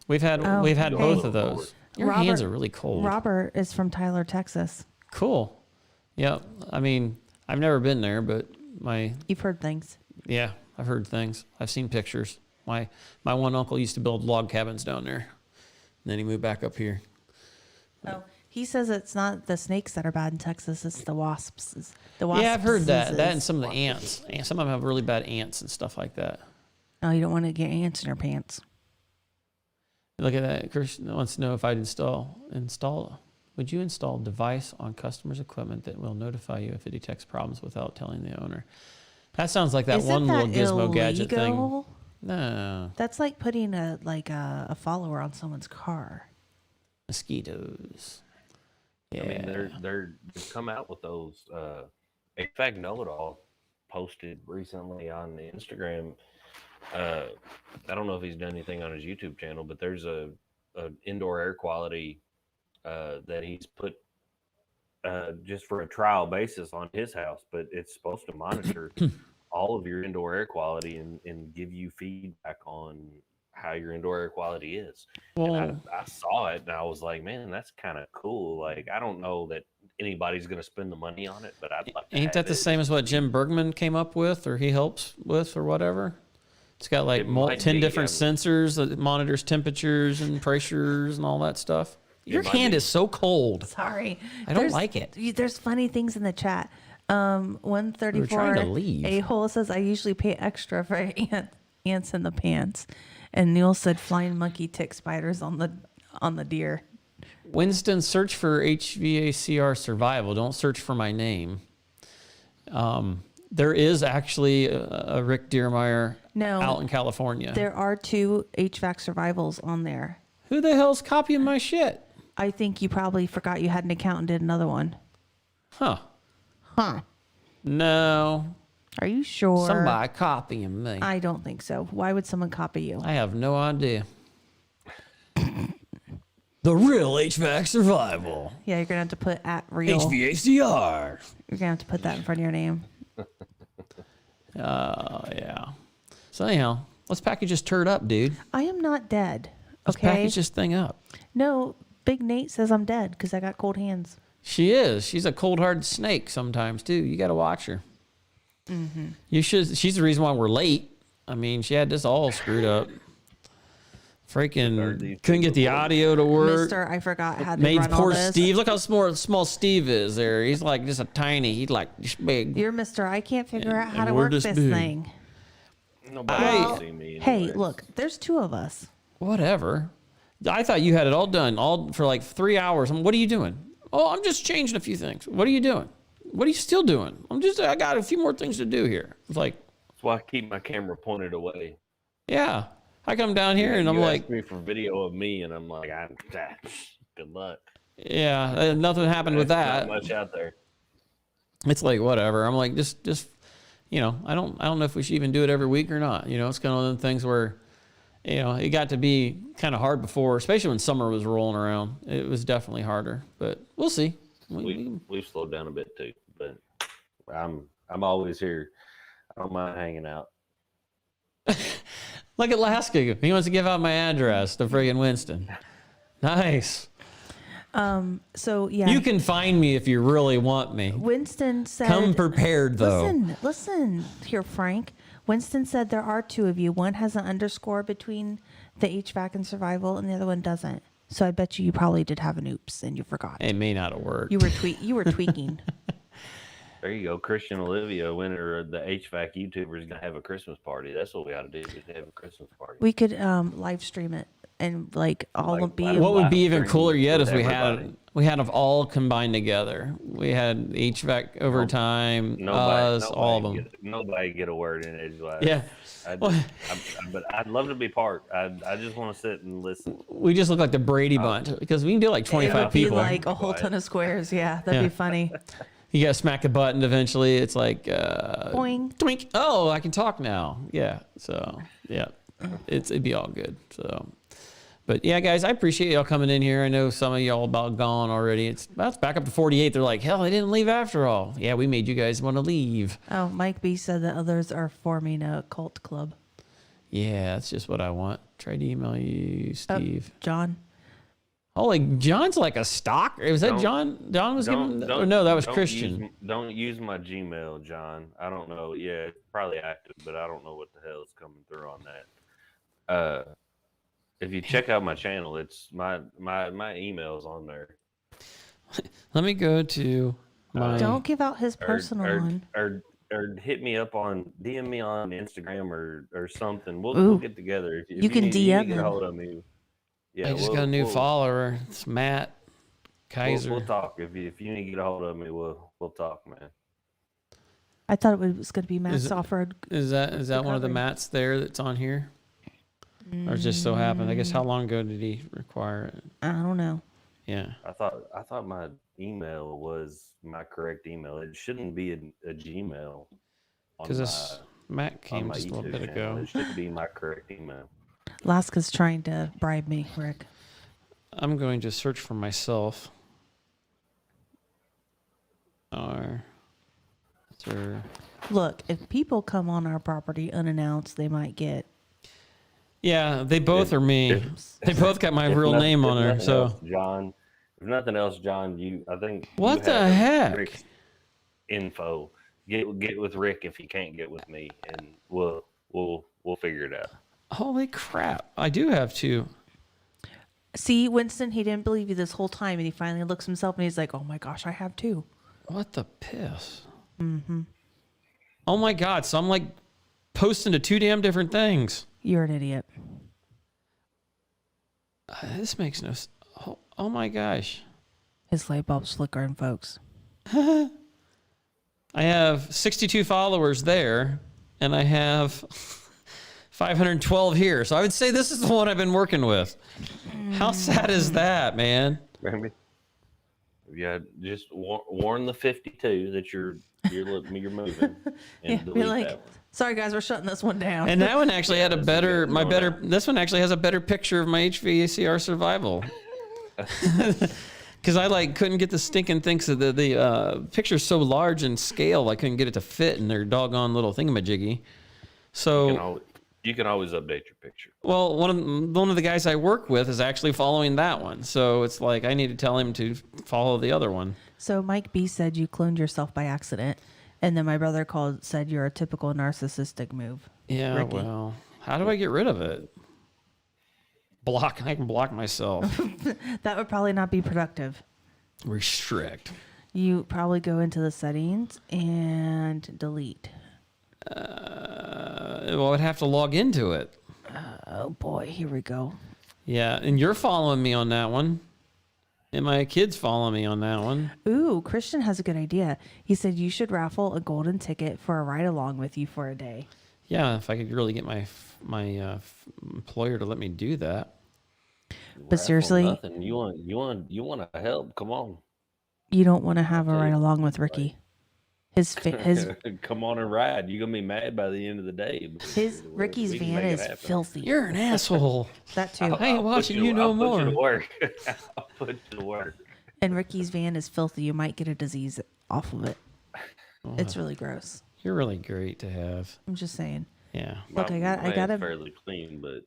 We've had both of those. Your hands are really cold. Robert is from Tyler, Texas. Cool. Yep. I mean, I've never been there, but You've heard things. yeah, I've heard things. I've seen pictures. My one uncle used to build log cabins down there, and then he moved back up here. Oh, he says it's not the snakes that are bad in Texas; it's the wasps. The wasps. Yeah, I've heard that. That and some of the ants. And some of them have really bad ants and stuff like that. Oh, you don't want to get ants in your pants. Look at that. Christian wants to know if I'd install. Would you install a device on customer's equipment that will notify you if it detects problems without telling the owner? That sounds like that Isn't one that little gizmo gadget thing. illegal? No. That's like putting a follower on someone's car. Mosquitoes. Yeah. I mean, they've come out with those. In fact, Know-It-All posted recently on Instagram. I don't know if he's done anything on his YouTube channel, but there's a indoor air quality that he's put just for a trial basis on his house, but it's supposed to monitor all of your indoor air quality and give you feedback on how your indoor air quality is. Well, and I saw it and I was like, man, that's kind of cool. Like, I don't know that anybody's going to spend the money on it, but I'd like to ain't that the same as what Jim Bergman came up with, or he helps with, or whatever? It's got like 10 different sensors that monitors temperatures and pressures and all that stuff. Your hand is so cold. Sorry. I don't like it. There's funny things in the chat. 134 trying to leave. A-hole says, I usually pay extra for ants in the pants. And Neil said flying monkey tick spiders on the deer. Winston, search for HVACR survival. Don't search for my name. There is actually a Rick Diermeyer out in California. There are 2 HVAC survivals on there. Who the hell's copying my shit? I think you probably forgot you had an account and did another one. Huh. Huh. No. Are you sure? Somebody copying me. I don't think so. Why would someone copy you? I have no idea. The real HVAC survival. Yeah, you're going to have to put @real. HVACR. You're going to have to put that in front of your name. Yeah. So anyhow, let's package this turd up, dude. I am not dead. Let's Okay. package this thing up. No, Big Nate says I'm dead because I got cold hands. She is. She's a cold-hearted snake sometimes too. You got to watch her. Mm-hmm. You should. She's the reason why we're late. I mean, she had this all screwed up. Freaking couldn't get the audio to work. Mister, I forgot how to Made run all poor this. Steve. Look how small Steve is there. He's like just a tiny. He's like this big. You're Mister. I can't figure out how and to we're work this this big. thing. Nobody can see me. Hey, anyways. look, there's 2 of us. Whatever. I thought you had it all done, all for like 3 hours. What are you doing? Oh, I'm just changing a few things. What are you doing? What are you still doing? I got a few more things to do here. It's like, That's why I keep my camera pointed away. yeah. I come down here and I'm You like, asked me for video of me, and I'm like, good luck. yeah, nothing happened with There's that. Not much out there. It's like, whatever. I'm like, just, I don't know if we should even do it every week or not. It's kind of one of the things where, it got to be kind of hard before, especially when summer was rolling around. It was definitely harder, but we'll see. We've slowed down a bit too, but I'm always here. I don't mind hanging out. Look at Laska. He wants to give out my address to friggin' Winston. Nice. So yeah, You can find me if you really want me. Winston said, Come prepared, though. Listen here, Frank. Winston said there are 2 of you. One has an underscore between the HVAC and survival, and the other one doesn't. So I bet you probably did have an oops and you forgot. It may not have worked. You were tweaking. There you go. Christian Olivia, winner of the HVAC YouTuber, is going to have a Christmas party. That's what we ought to do, is to have a Christmas party. We could live stream it and all Like, be. What would be even Live cooler stream yet with is we everybody. had them all combined together. We had HVAC overtime, us, all of them. Nobody get a word in edgewise. Yeah. But I'd love to be part. I just want to sit and listen. We just look like the Brady Bunch because we can do like It 25 would be people. like a whole ton of squares. Yeah, that'd be funny. You got to smack a button eventually. It's like, Boing. twink. Oh, I can talk now. Yeah. So, yeah, it'd be all good. So, But yeah, guys, I appreciate y'all coming in here. I know some of y'all about gone already. It's back up to 48. They're like, hell, they didn't leave after all. Yeah, we made you guys want to leave. Oh, Mike B said that others are forming a cult club. Yeah, that's just what I want. Try to email you, Steve. John. Holy, John's like a stalker. Was that John? John was giving. Or no, that was Christian. Don't use my Gmail, John. I don't know. Yeah, it's probably active, but I don't know what the hell is coming through on that. If you check out my channel, it's my email's on there. Let me go to my. Don't give out his personal one. Or hit me up on DM me on Instagram or something. We'll get together. If you can DM get a hold of me. Yeah, I just got a new follower. It's Matt Kaiser. We'll talk. If you need to get a hold of me, we'll talk, man. I thought it was going to be Matt's offered. Is that one of the Matts there that's on here? Or it just so happened? I guess how long ago did he require it? I don't know. Yeah. I thought my email was my correct email. It shouldn't be a Gmail. Because Matt came just a little bit ago. It should be my correct email. Laska's trying to bribe me, Rick. I'm going to search for myself. Look, if people come on our property unannounced, they might get. Yeah, they both are me. They both got my real name on there. So, else, John, if nothing else, John, I think. What the heck? Rick's info. Get with Rick if he can't get with me, and we'll figure it out. Holy crap! I do have two. See, Winston, he didn't believe you this whole time, and he finally looks himself and he's like, "Oh my gosh, I have two." What the piss? Mm-hmm. Oh my god! So I'm like posting to two damn different things. You're an idiot. This makes no. Oh my gosh! His light bulb's flickering, folks. I have 62 followers there, and I have 512 here. So I would say this is the one I've been working with. How sad is that, man? Yeah, just warn the 52 that you're moving. And Yeah, be like, sorry guys, we're shutting this one down. And that one actually had this one actually has a better picture of my HVACR survival. Because I couldn't get the stinking thing, so the picture's so large in scale, I couldn't get it to fit in their doggone little thingamajiggy. So you can always update your picture. Well, one of the guys I work with is actually following that one, so it's like I need to tell him to follow the other one. So Mike B said you cloned yourself by accident, and then my brother said you're a typical narcissistic move. Yeah, Ricky. Well, how do I get rid of it? I can block myself. That would probably not be productive. Restrict. You probably go into the settings and delete. Well, I'd have to log into it. Oh boy, here we go. Yeah, and you're following me on that one. And my kids follow me on that one. Ooh, Christian has a good idea. He said you should raffle a golden ticket for a ride along with you for a day. Yeah, if I could really get my employer to let me do that. But seriously, nothing. You want to help? Come on. You don't want to have a ride along with Ricky. His come on and ride. You're gonna be mad by the end of the day. Ricky's van is filthy. You're an asshole. That too. I ain't watching you no more. I'll put you to work. And Ricky's van is filthy. You might get a disease off of it. It's really gross. You're really great to have. I'm just saying. Yeah. Look, I got him fairly clean, but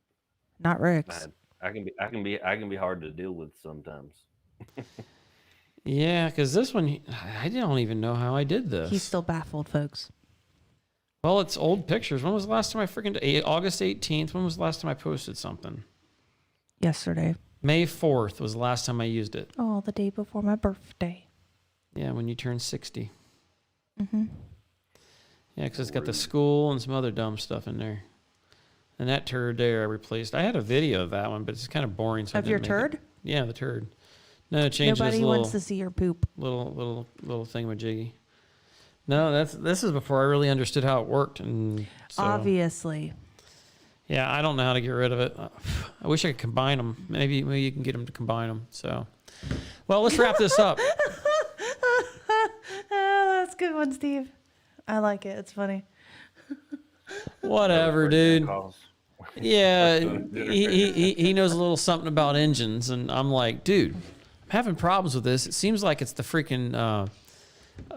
not Rick's. I can be hard to deal with sometimes. Yeah, because this one, I don't even know how I did this. He's still baffled, folks. Well, it's old pictures. When was the last time I freaking August 18th? When was the last time I posted something? Yesterday. May 4th was the last time I used it. Oh, the day before my birthday. Yeah, when you turned 60. Mm-hmm. Yeah, because it's got the school and some other dumb stuff in there. And that turd there I replaced. I had a video of that one, but it's kind of boring. So of your turd? Yeah, the turd. No, change this Nobody wants to see your poop. Little thingamajiggy. No, this is before I really understood how it worked, and so, obviously. Yeah, I don't know how to get rid of it. I wish I could combine them. Maybe you can get them to combine them. So, well, let's wrap this up. Oh, that's a good one, Steve. I like it. It's funny. Whatever, dude. Yeah, he knows a little something about engines, and I'm like, dude, I'm having problems with this. It seems like it's the freaking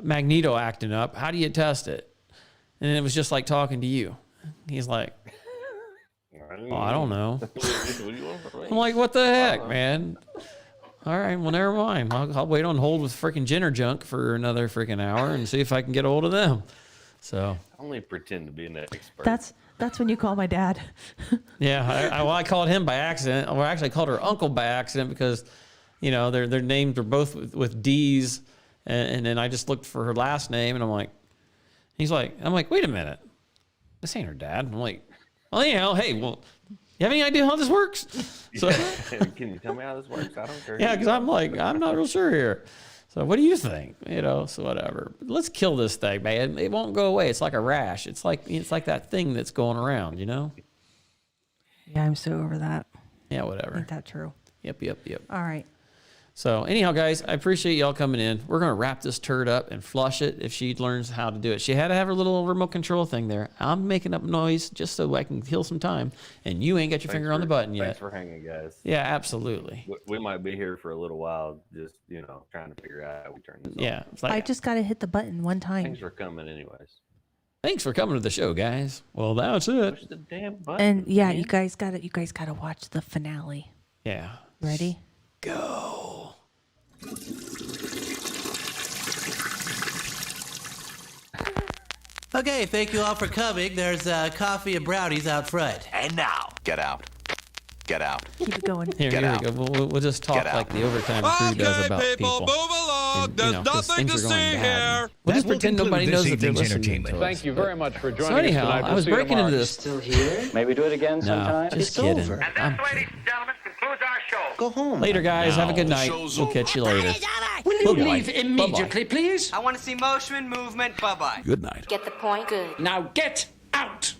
magneto acting up. How do you test it? And it was just like talking to you. He's like, well, I don't know. I'm like, what the heck, man? All right, well, never mind. I'll wait on hold with freaking Jenner Junk for another freaking hour and see if I can get a hold of them. So only pretend to be an expert. That's when you call my dad. yeah, I called him by accident. Or actually, I called her uncle by accident because, you know, their names are both with D's, and then I just looked for her last name, and I'm like, wait a minute, this ain't her dad. I'm like, well, you know, hey, well, you have any idea how this works? So, can you tell me how this works? I don't care. Yeah, because I'm like, I'm not real sure here. So what do you think? You know, so whatever. Let's kill this thing, man. It won't go away. It's like a rash. It's like that thing that's going around, you know? Yeah, I'm so over that. Yeah, whatever. Ain't that true? Yep. All right. So anyhow, guys, I appreciate y'all coming in. We're going to wrap this turd up and flush it if she learns how to do it. She had to have her little remote control thing there. I'm making up noise just so I can kill some time, and you ain't got your finger on the button yet. Thanks for hanging, guys. Yeah, absolutely. We might be here for a little while, just, you know, trying to figure out how we turn this Yeah. off. Like, I just got to hit the button one time. Thanks for coming anyways. Thanks for coming to the show, guys. Well, that's it. Push the damn button. And yeah, man. you guys got to watch the finale. Yeah. Ready? Go. Okay, thank you all for coming. There's coffee and brownies out front. And now, get out. Get out. Keep it going. Here we go. We'll just talk like the overtime crew does about people. Move along. And, There's you know, 'cause nothing things to are see going bad. here. We'll just That will pretend nobody conclude knows this that they're evening's listening entertainment. to us. Thank you very much for joining So anyhow, us tonight. I We'll was see you breaking into tomorrow. this. Still here? Maybe do it again No, sometime. just It's kidding. over. I'm- ladies and gentlemen, concludes our show. Go home. Later, guys. Have a good night. We'll catch you later. Will you Bye-bye. leave immediately, please? I want to see motion, movement. Bye-bye. Good night. Get the point? Good. Now get out!